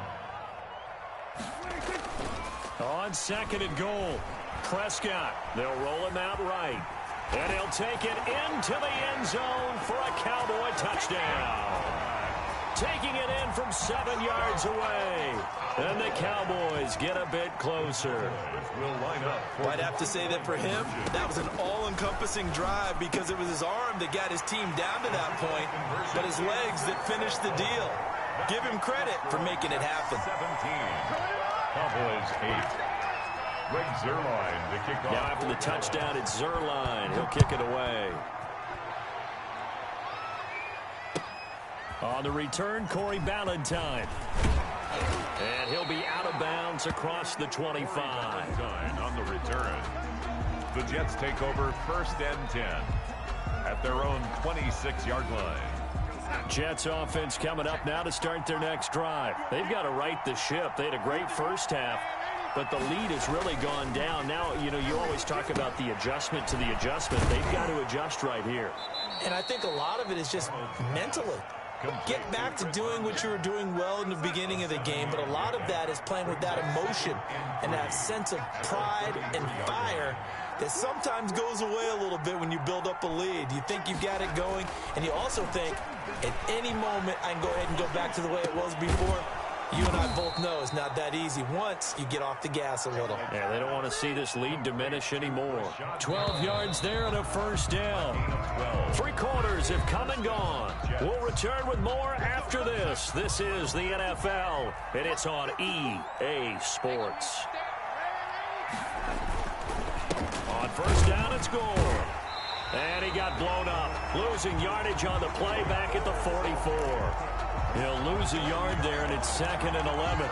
On 2nd and goal, Prescott. They'll roll him out right. And he'll take it into the end zone for a Cowboy touchdown. Taking it in from 7 yards away. And the Cowboys get a bit closer. I'd have to say that for him, that was an all-encompassing drive because it was his arm that got his team down to that point, but his legs that finished the deal. Give him credit for making it happen. 17. Cowboys 8. Greg Zuerlein to kick off. Now after the touchdown, it's Zuerlein. He'll kick it away. On the return, Corey Ballantyne. And he'll be out of bounds across the 25. On the return. The Jets take over 1st and 10 at their own 26-yard line. Jets offense coming up now to start their next drive. They've got to right the ship. They had a great first half, but the lead has really gone down. Now, you know, you always talk about the adjustment to the adjustment. They've got to adjust right here. And I think a lot of it is just mentally. Get back to doing what you were doing well in the beginning of the game, but a lot of that is playing with that emotion and that sense of pride and fire that sometimes goes away a little bit when you build up a lead. You think you've got it going, and you also think at any moment I can go ahead and go back to the way it was before. You and I both know it's not that easy once you get off the gas a little. Yeah, they don't want to see this lead diminish anymore. 12 yards there and a first down. 3 quarters have come and gone. We'll return with more after this. This is the NFL, and it's on EA Sports. On first down, it's Gore. And he got blown up. Losing yardage on the play back at the 44. He'll lose a yard there, and it's 2nd and 11.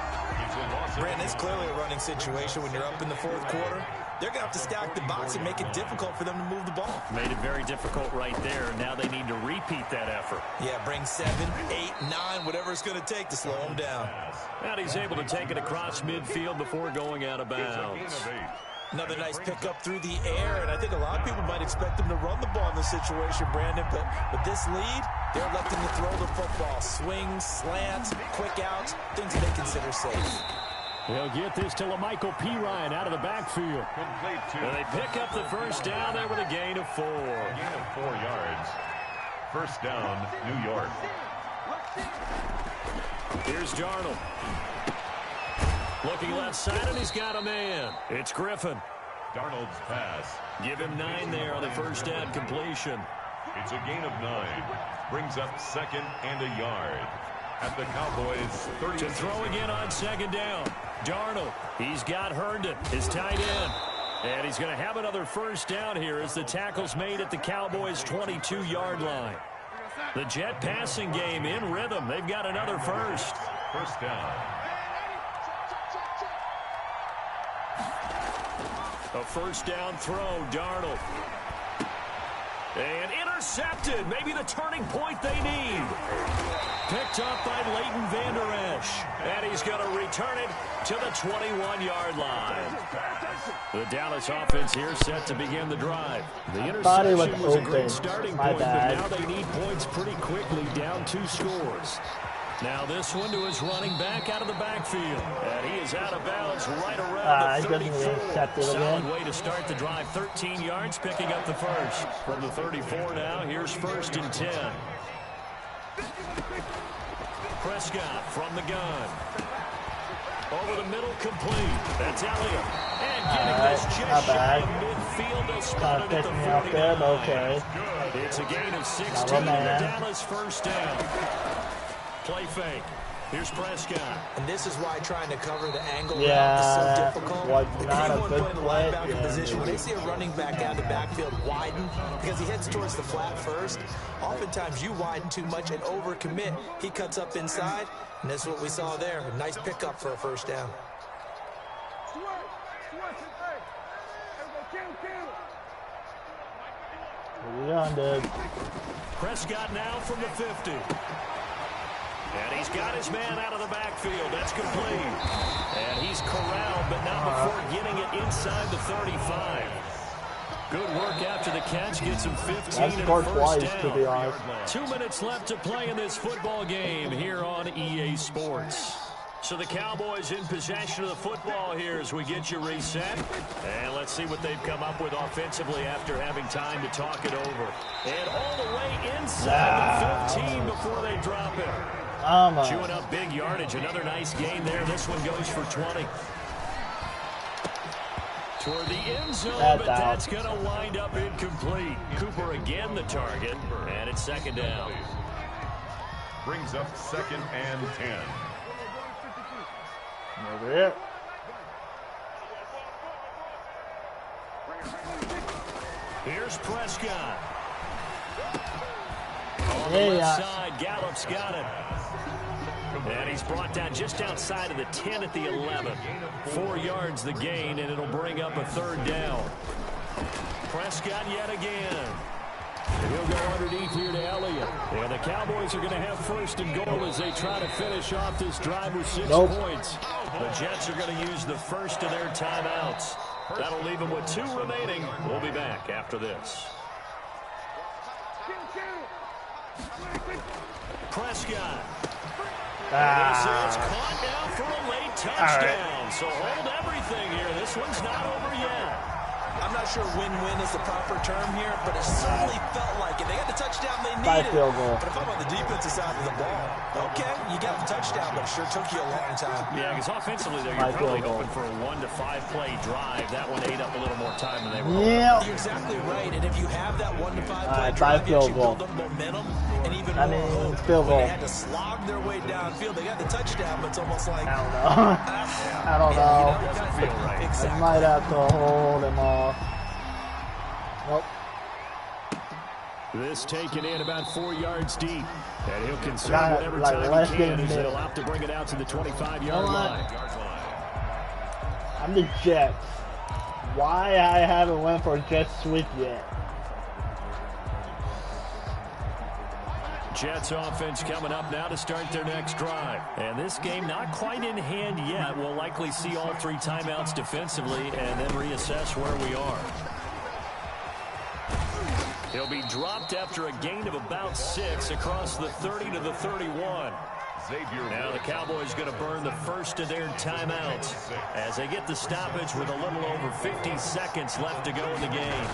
Brandon, it's clearly a running situation when you're up in the 4th quarter. They're going to have to stack the box and make it difficult for them to move the ball. Made it very difficult right there. Now they need to repeat that effort. Yeah, bring 7, 8, 9, whatever it's going to take to slow them down. And he's able to take it across midfield before going out of bounds. Another nice pickup through the air, and I think a lot of people might expect them to run the ball in this situation, Brandon, but with this lead, they're electing to throw the football. Swings, slants, quick outs, things they consider safe. They'll get this to LaMichael Pirine out of the backfield. And they pick up the first down there with a gain of 4. Gain of 4 yards. First down, New York. Here's Darnold. Looking left side, and he's got a man. It's Griffin. Darnold's pass. Give him 9 there on the first down completion. It's a gain of 9. Brings up 2nd and a yard. At the Cowboys' 30. To throw again on 2nd down. Darnold, he's got Herndon, his tight end. And he's going to have another first down here as the tackle's made at the Cowboys' 22-yard line. The Jet passing game in rhythm. They've got another first. First down. A first down throw, Darnold. And intercepted. Maybe the turning point they need. Picked up by Leighton Vander Esch. And he's going to return it to the 21-yard line. The Dallas offense here set to begin the drive. The interception was a great starting point, but now they need points pretty quickly, down 2 scores. Now this one to his running back out of the backfield. And he is out of bounds right around the 34. Solid way to start the drive. 13 yards, picking up the first. From the 34 now, here's 1st and 10. Prescott from the gun. Over the middle, complete. That's Elliott. And getting this just shy of midfield. They'll spot it at the 49. Okay. It's a gain of 16 and the Dallas first down. Play fake. Here's Prescott. And this is why trying to cover the angle route is so difficult. Anyone playing the linebacker position, when they see a running back out of the backfield widen, because he heads towards the flat first, oftentimes you widen too much and overcommit. He cuts up inside, and that's what we saw there. A nice pickup for a first down. Prescott now from the 50. And he's got his man out of the backfield. That's complete. And he's corralled, but not before getting it inside the 35. Good work after the catch. Gets him 15 and a first down. To be honest. 2 minutes left to play in this football game here on EA Sports. So the Cowboys in possession of the football here as we get you reset. And let's see what they've come up with offensively after having time to talk it over. And all the way inside the 15 before they drop it. Chewing up big yardage. Another nice gain there. This one goes for 20. Toward the end zone, but that's going to wind up incomplete. Cooper again the target, and it's 2nd down. Brings up 2nd and 10. Over it. Here's Prescott. On the left side, Gallup's got it. And he's brought down just outside of the 10 at the 11. 4 yards the gain, and it'll bring up a 3rd down. Prescott yet again. And he'll go underneath here to Elliott. And the Cowboys are going to have 1st and goal as they try to finish off this drive with 6 points. The Jets are going to use the first of their timeouts. That'll leave them with 2 remaining. We'll be back after this. Prescott. This is caught down for a late touchdown. So hold everything here. This one's not over yet. I'm not sure win-win is the proper term here, but it certainly felt like it. They got the touchdown they needed. But if I'm on the defensive side of the ball, okay, you got the touchdown, but it sure took you a long time. Yeah, because offensively there, you're probably hoping for a 1 to 5 play drive. That one ate up a little more time than they were hoping. Yeah. You're exactly right, and if you have that 1 to 5 play drive, you actually build up momentum and even more hope. When they had to slog their way downfield, they got the touchdown, but it's almost like... I don't know. I don't know. It doesn't feel right. Exactly. I might have to hold him off. Nope. This taken in about 4 yards deep. And he'll conserve whatever time he can as he'll have to bring it out to the 25-yard line. I'm the Jets. Why I haven't went for jet sweep yet? Jets offense coming up now to start their next drive. And this game not quite in hand yet. We'll likely see all 3 timeouts defensively and then reassess where we are. He'll be dropped after a gain of about 6 across the 30 to the 31. Now the Cowboys going to burn the first of their timeouts as they get the stoppage with a little over 50 seconds left to go in the game.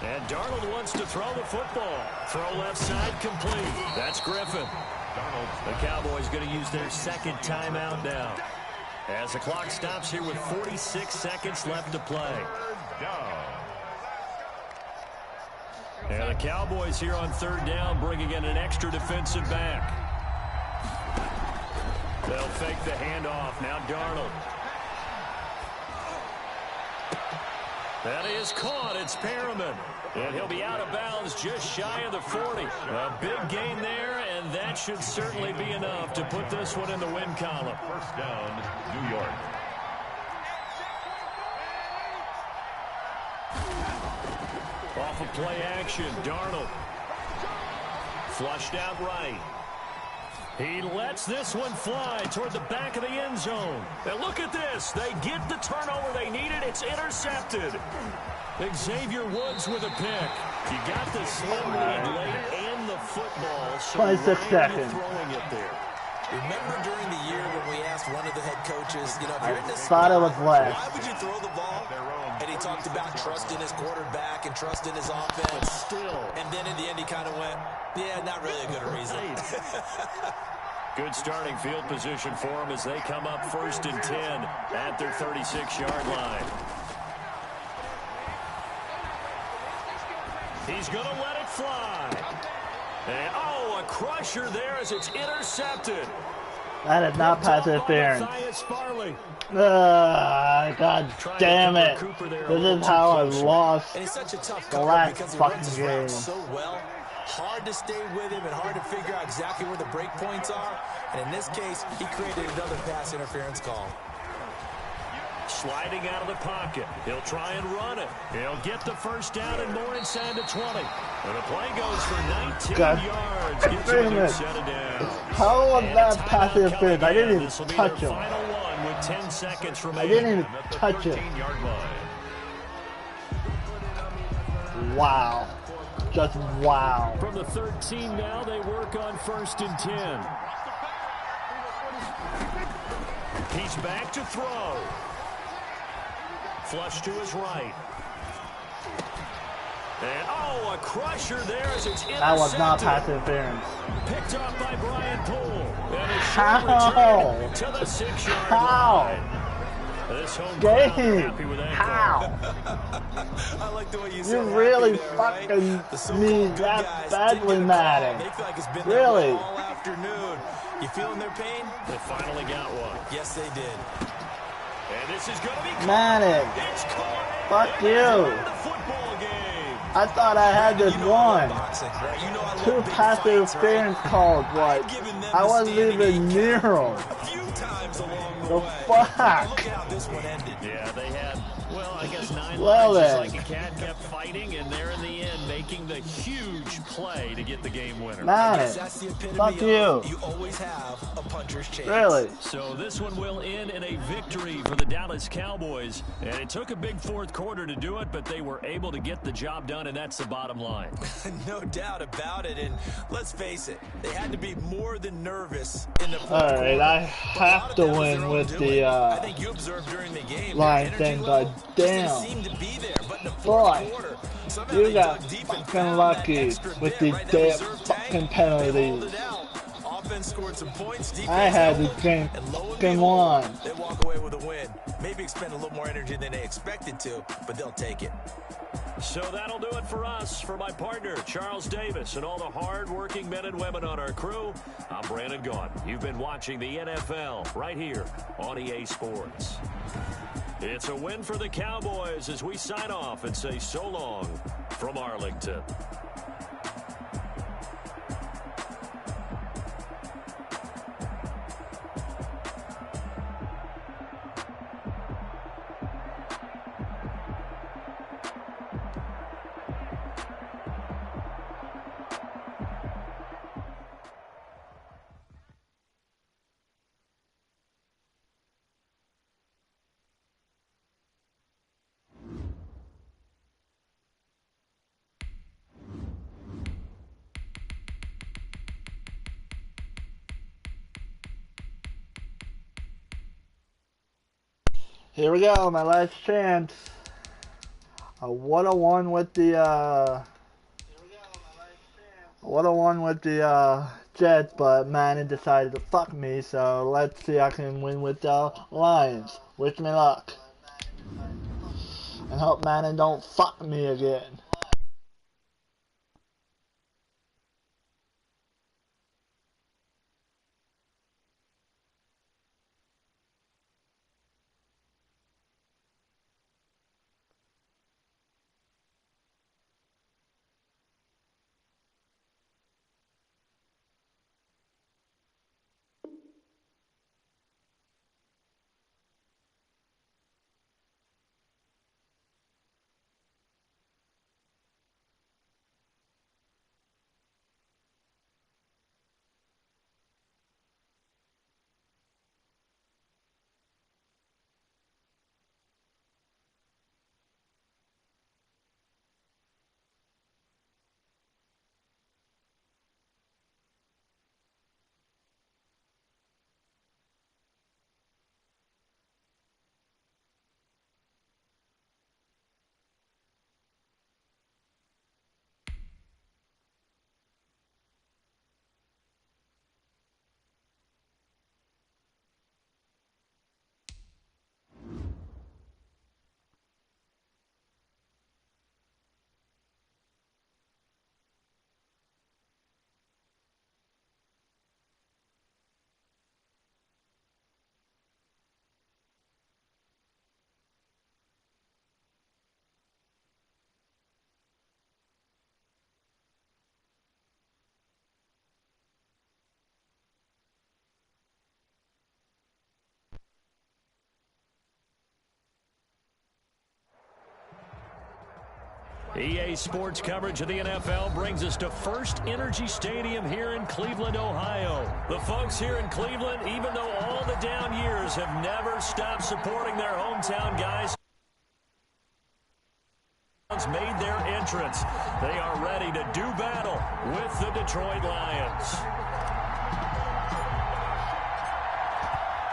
And Darnold wants to throw the football. Throw left side complete. That's Griffin. The Cowboys going to use their 2nd timeout now as the clock stops here with 46 seconds left to play. And the Cowboys here on 3rd down bringing in an extra defensive back. They'll fake the handoff. Now Darnold. That is caught. It's Perriman. And he'll be out of bounds just shy of the 40. A big gain there, and that should certainly be enough to put this one in the win column. 1st down, New York. Off of play action, Darnold. Flushed out right. He lets this one fly toward the back of the end zone. And look at this. They get the turnover they needed. It's intercepted. Xavier Woods with a pick. You got the slim lead late and the football. So 26 seconds. throwing it there. Remember during the year when we asked one of the head coaches, you know, if you're in this thought spot, it was less. why would you throw the ball? And he talked about trusting his quarterback and trusting his offense. And then in the end, he kind of went, yeah, not really a good reason. Good starting field position for them as they come up 1st and 10 at their 36-yard line. He's going to let it fly. And, oh, a crusher there as it's intercepted. That is not pass interference. God damn it. This is how I lost the last fucking game. So well. Hard to stay with him and hard to figure out exactly where the break points are. And in this case, he created another pass interference call. Sliding out of the pocket. He'll try and run it. He'll get the first down and more inside the 20. And the play goes for 19 yards. Gets him set it down. How was that pass interference? I didn't even touch him. Final one with 10 seconds remaining. I didn't even touch him. Wow. Just wow. From the 13 now, they work on 1st and 10. He's back to throw. Flush to his right. And, oh, a crusher there as it's intercepted. That was not pass interference. Picked up by Brian Poole. And a How? short return to the 6-yard line. This home crowd happy with that How? I like the way you You really fucking need that badly, Madden. Really? All afternoon. You feeling their pain? They finally got one. Yes, they did. And this is going to be Madden. Fuck you. I thought I had this one. 2 pass interference calls, like, I wasn't even near them. The fuck? Yeah, they had, well, I guess 9 well lives, then. Like a cat kept fighting, and they're in the end making the huge play to get the game winner. Madden. Fuck you. You always have a puncher's chance. Really? So this one will end in a victory for the Dallas Cowboys. And it took a big 4th quarter to do it, but they were able to get the job done, and that's the bottom line. No doubt about it. And let's face it, they had to be more than nervous in the 4th quarter. Alright, I have to win with the I think you observed during the game, line thing, but damn. Boy, you got fucking lucky with the damn fucking penalties. I had the game fucking won. They walk away with a win. Maybe expend a little more energy than they expected to, but they'll take it. So that'll do it for us. For my partner, Charles Davis, and all the hard-working men and women on our crew, I'm Brandon Gaughan. You've been watching the NFL right here on EA Sports. It's a win for the Cowboys as we sign off and say so long from Arlington. Here we go, my last chance. A 101 with the Jets, but Manning decided to fuck me, so let's see if I can win with the Lions. Wish me luck. And hope Manning don't fuck me again. EA Sports coverage of the NFL brings us to First Energy Stadium here in Cleveland, Ohio. The folks here in Cleveland, even though all the down years, have never stopped supporting their hometown guys. Made their entrance. They are ready to do battle with the Detroit Lions.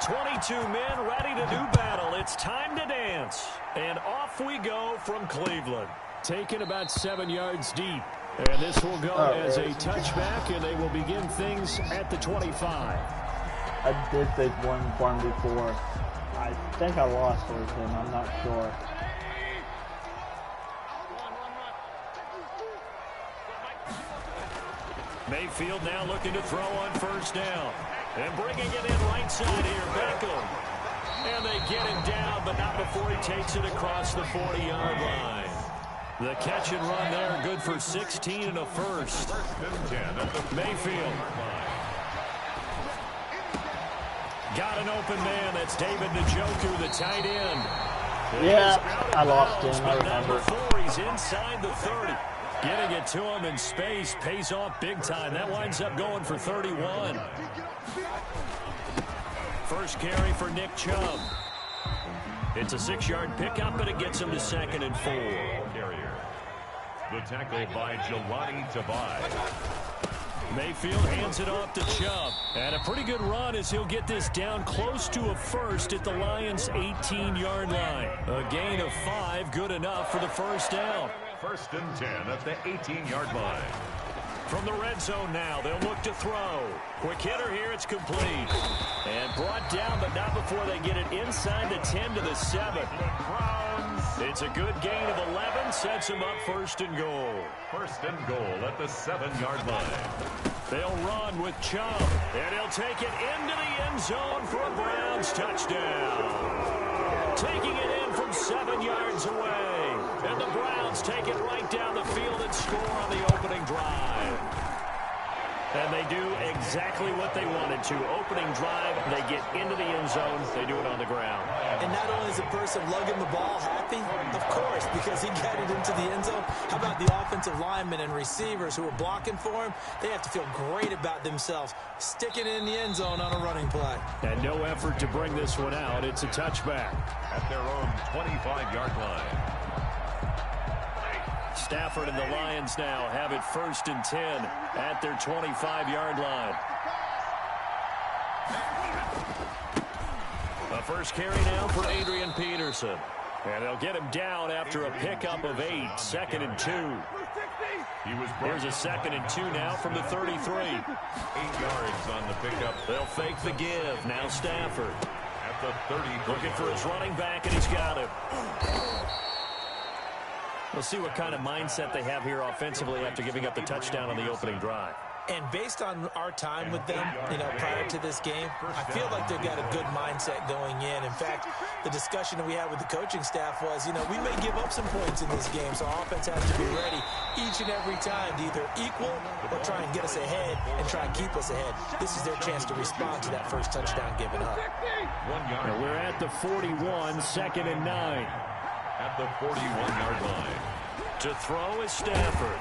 22 men ready to do battle. It's time to dance. And off we go from Cleveland. Taken about 7 yards deep. And this will go as a touchback, and they will begin things at the 25. I did take one for him before. I think I lost it with him. I'm not sure. Mayfield now looking to throw on first down. And bringing it in right side here, Beckham. And they get him down, but not before he takes it across the 40-yard line. The catch and run there, good for 16 and a first. Mayfield. Got an open man. That's David Njoku, the tight end. Yeah, I lost him. I remember. He's inside the 30. Getting it to him in space pays off big time. That winds up going for 31. First carry for Nick Chubb. It's a 6-yard pickup, but it gets him to 2nd and 4. Carrier. The tackle by Jelani Tavai. Mayfield hands it off to Chubb. And a pretty good run as he'll get this down close to a first at the Lions' 18-yard line. A gain of 5, good enough for the first down. 1st and 10 at the 18-yard line. From the red zone now, they'll look to throw. Quick hitter here, it's complete. And brought down, but not before they get it inside the 10 to the 7. It's a good gain of 11, sets them up 1st and goal. 1st and goal at the 7-yard line. They'll run with Chubb, and he'll take it into the end zone for a Browns touchdown. Taking it in from 7 yards away. And the Browns take it right down the field and score on the opening drive. And they do exactly what they wanted to. Opening drive, they get into the end zone. They do it on the ground. And not only is the person lugging the ball happy, of course, because he got it into the end zone. How about the offensive linemen and receivers who are blocking for him? They have to feel great about themselves, sticking it in the end zone on a running play. And no effort to bring this one out. It's a touchback. At their own 25-yard line. Stafford and the Lions now have it 1st and 10 at their 25-yard line. A first carry now for Adrian Peterson. And they'll get him down after a pickup of 8, 2nd and 2. Here's a 2nd and 2 now from the 33. 8 yards on the pickup. They'll fake the give. Now Stafford. At the 30. Looking for his running back, and he's got him. We'll see what kind of mindset they have here offensively after giving up the touchdown on the opening drive. And based on our time with them, prior to this game, I feel like they've got a good mindset going in. In fact, the discussion that we had with the coaching staff was, we may give up some points in this game, so our offense has to be ready each and every time to either equal or try and get us ahead and try and keep us ahead. This is their chance to respond to that first touchdown given up. 1 yard. And we're at the 41, 2nd and 9. At the 41-yard line. To throw is Stafford.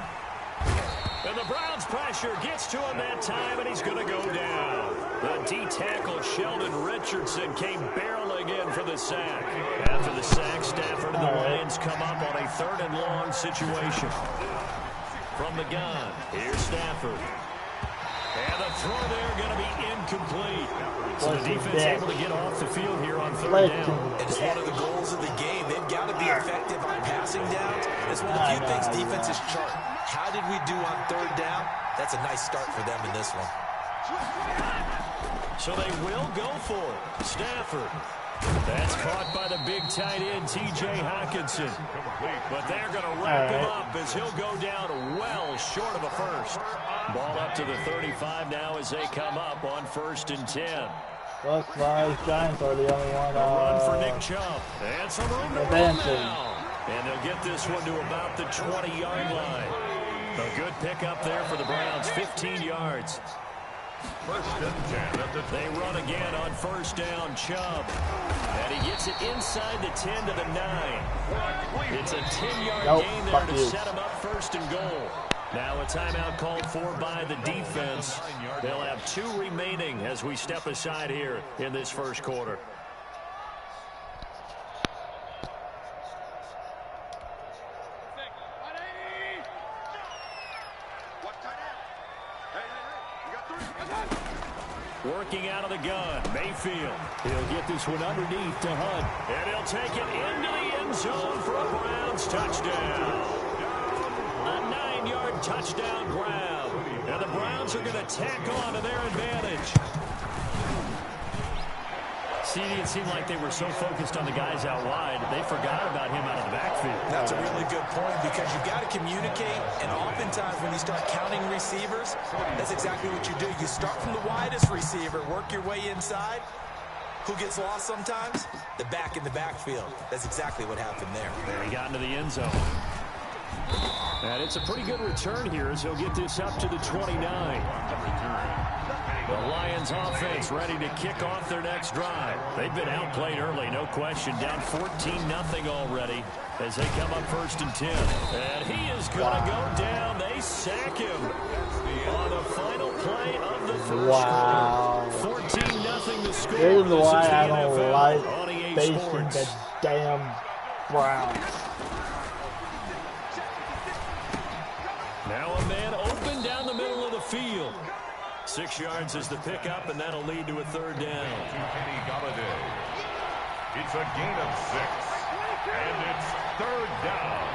And the Browns pressure gets to him that time, and he's going to go down. The D-tackle Sheldon Richardson came barreling in for the sack. After the sack, Stafford and the Lions come up on a 3rd and long situation. From the gun, here's Stafford. And the throw there going to be incomplete. So the defense able to get off the field here on 3rd down. It is one of the goals of the game. They've got to be effective on passing downs. It's one of the few things defenses chart. How did we do on 3rd down? That's a nice start for them in this one. So they will go for it. Stafford. That's caught by the big tight end, T.J. Hockenson. But they're going to wrap him up as he'll go down well short of a first. Ball up to the 35 now as they come up on 1st and 10. Looks like Giants are the only one. Run for Nick Chubb. And some room to run now. And they'll get this one to about the 20-yard line. A good pickup there for the Browns, 15 yards. First and 10 at the They run again on first down, Chubb. And he gets it inside the 10 to the 9. It's a 10-yard gain there to set him up first and goal. Now a timeout called for by the defense. They'll have 2 remaining as we step aside here in this first quarter. Working out of the gun, Mayfield. He'll get this one underneath to Hunt. And he'll take it into the end zone for a Browns touchdown. A 9-yard touchdown grab. And the Browns are going to tack on to their advantage. CD, it seemed like they were so focused on the guys out wide, they forgot about him out of the backfield. That's a really good point because you've got to communicate, and oftentimes when you start counting receivers, that's exactly what you do. You start from the widest receiver, work your way inside. Who gets lost sometimes? The back in the backfield. That's exactly what happened there. He got into the end zone. And it's a pretty good return here as he'll get this up to the 29. The Lions offense ready to kick off their next drive. They've been outplayed early, no question. Down 14-0 already as they come up first and 10. And he is going to go down. They sack him on the final play of the first quarter. 14-0 the score. This is why I NFL don't like on EA facing Sports. the damn Browns. Now a man open down the middle of the field. 6 yards is the pickup, and that'll lead to a third down. It's a gain of 6, and it's third down.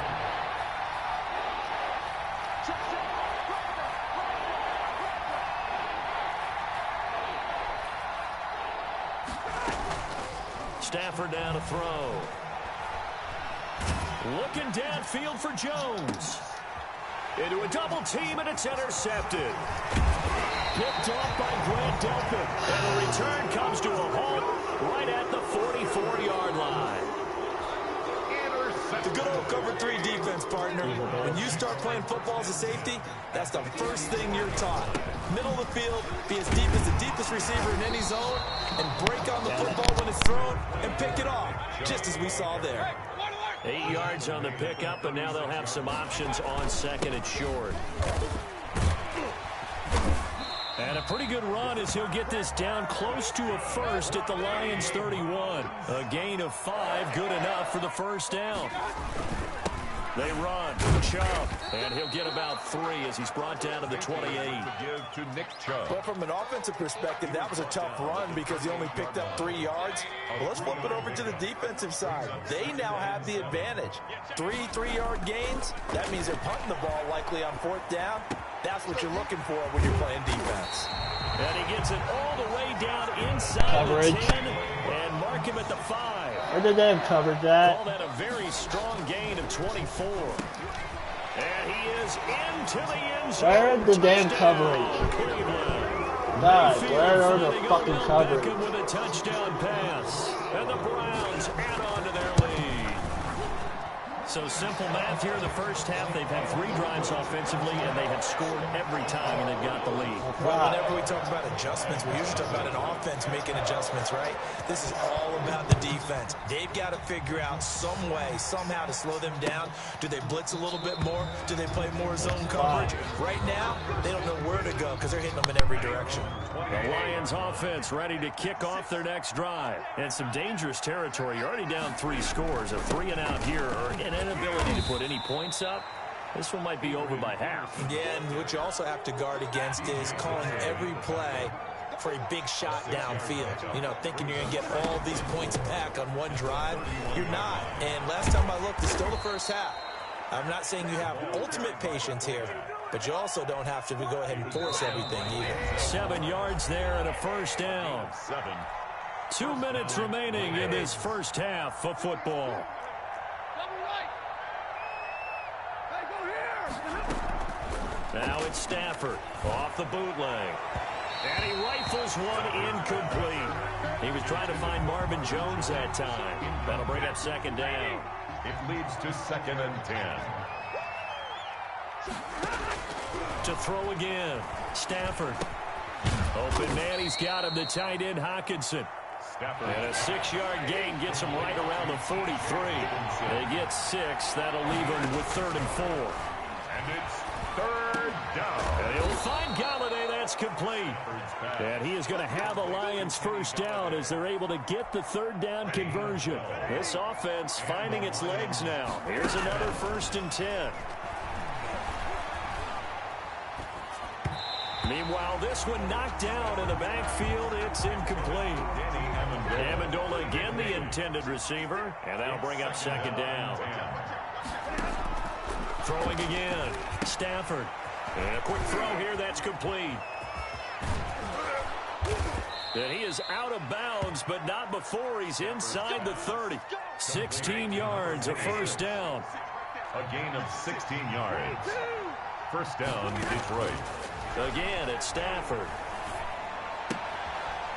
Stafford down to throw. Looking downfield for Jones. Into a double team, and it's intercepted. Picked off by Grant Delpit. And the return comes to a halt right at the 44-yard line. The good old cover 3 defense, partner. When you start playing football as a safety, that's the first thing you're taught. Middle of the field, be as deep as the deepest receiver in any zone, and break on the football when it's thrown, and pick it off, just as we saw there. 8 yards on the pickup, and now they'll have some options on second and short. And a pretty good run as he'll get this down close to a first at the Lions 31. A gain of 5, good enough for the first down. They run. Chubb. And he'll get about 3 as he's brought down to the 28. To give to Nick Chubb. But from an offensive perspective, that was a tough run because he only picked up 3 yards. Well, let's flip it over to the defensive side. They now have the advantage. 3 3-yard gains. That means they're punting the ball likely on 4th down. That's what you're looking for when you're playing defense. And he gets it all the way down inside Coverage. the 10 and mark him at the 5. Where did they cover that? Call that a very strong gain of 24. And he is into the end zone. Where is the damn coverage? God, where are the fucking coverage? With a touchdown pass. And the Browns add on to their lead. So simple math here in the first half. They've had 3 drives offensively, and they have scored every time, and they've got the lead. Well, whenever we talk about adjustments, we usually talk about an offense making adjustments, right? This is all about the defense. They've got to figure out some way, somehow to slow them down. Do they blitz a little bit more? Do they play more zone coverage? Right now, they don't know where to go because they're hitting them in every direction. The Lions offense ready to kick off their next drive. And some dangerous territory. You're already down 3 scores. A 3-and-out here, or an inability to put any points up. This one might be over by half. Yeah, and what you also have to guard against is calling every play for a big shot downfield. You know, thinking you're going to get all these points back on one drive. You're not. And last time I looked, it's still the first half. I'm not saying you have ultimate patience here, but you also don't have to go ahead and force everything either. 7 yards there and a first down. 2 minutes remaining in this first half of football. Now it's Stafford off the bootleg. And he rifles one incomplete. He was trying to find Marvin Jones that time. That'll bring up second down. It leads to 2nd and 10. To throw again. Stafford. Open man, he's got him, the tight end Hawkinson. And a 6-yard gain gets him right around the 43. They get 6. That'll leave him with 3rd and 4. And it's 3rd down. And he'll find Galladay. That's complete. And he is going to have the Lions first down as they're able to get the 3rd down conversion. This offense finding its legs now. Here's another 1st and 10. Meanwhile, this one knocked down in the backfield. It's incomplete. Amendola again the intended receiver, and that'll bring up 2nd down. Throwing again. Stafford. And a quick throw here. That's complete. And he is out of bounds, but not before he's inside the 30. 16 yards, a 1st down. A gain of 16 yards. 1st down, Detroit. Again, it's Stafford.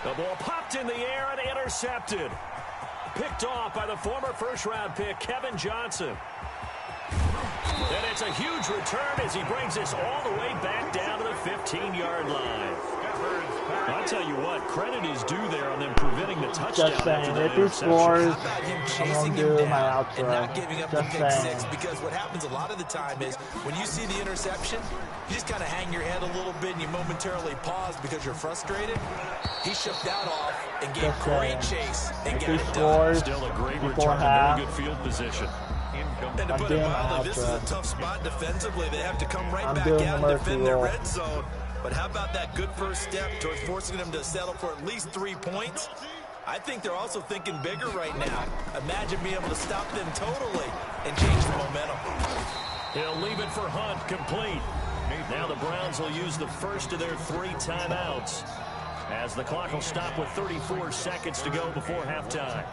The ball popped in the air and intercepted. Picked off by the former 1st-round pick, Kevin Johnson. And it's a huge return as he brings this all the way back down to the 15-yard line. I'll tell you what, credit is due there on them preventing the touchdown. Just saying, if he scores, I'm going to do my outro. And not giving up the pick 6, because what happens a lot of the time is when you see the interception, you just kind of hang your head a little bit and you momentarily pause because you're frustrated. He shook that off and gave great chase and got it done. Still a great return, very good field position. And to put it mildly, this is a tough spot defensively. They have to come right back out and defend their red zone. But how about that good first step towards forcing them to settle for at least 3 points? I think they're also thinking bigger right now. Imagine being able to stop them totally and change the momentum. He'll leave it for Hunt, complete. Now the Browns will use the first of their 3 timeouts as the clock will stop with 34 seconds to go before halftime.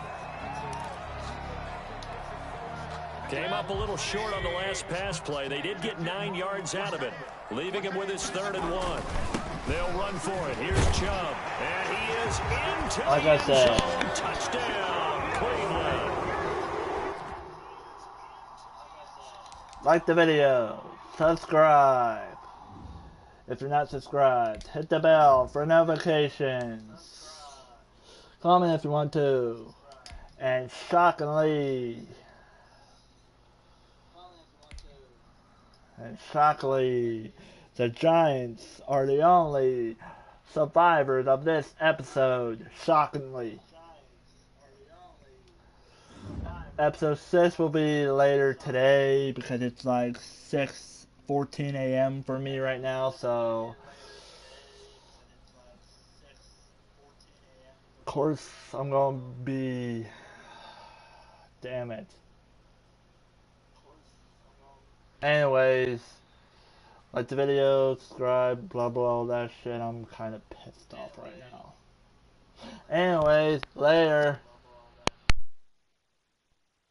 Came up a little short on the last pass play. They did get 9 yards out of it, leaving him with his 3rd and 1. They'll run for it. Here's Chubb, and he is into the end zone. Touchdown, Cleveland. Like the video, subscribe. If you're not subscribed, hit the bell for notifications. Comment if you want to. And shockingly, the Giants are the only survivors of this episode. Shockingly. Episode 6 will be later today because it's like 6:14 a.m. for me right now, so of course I'm gonna be, damn it. Anyways, like the video, subscribe, blah blah, all that shit. I'm kind of pissed off right now. Anyways, later.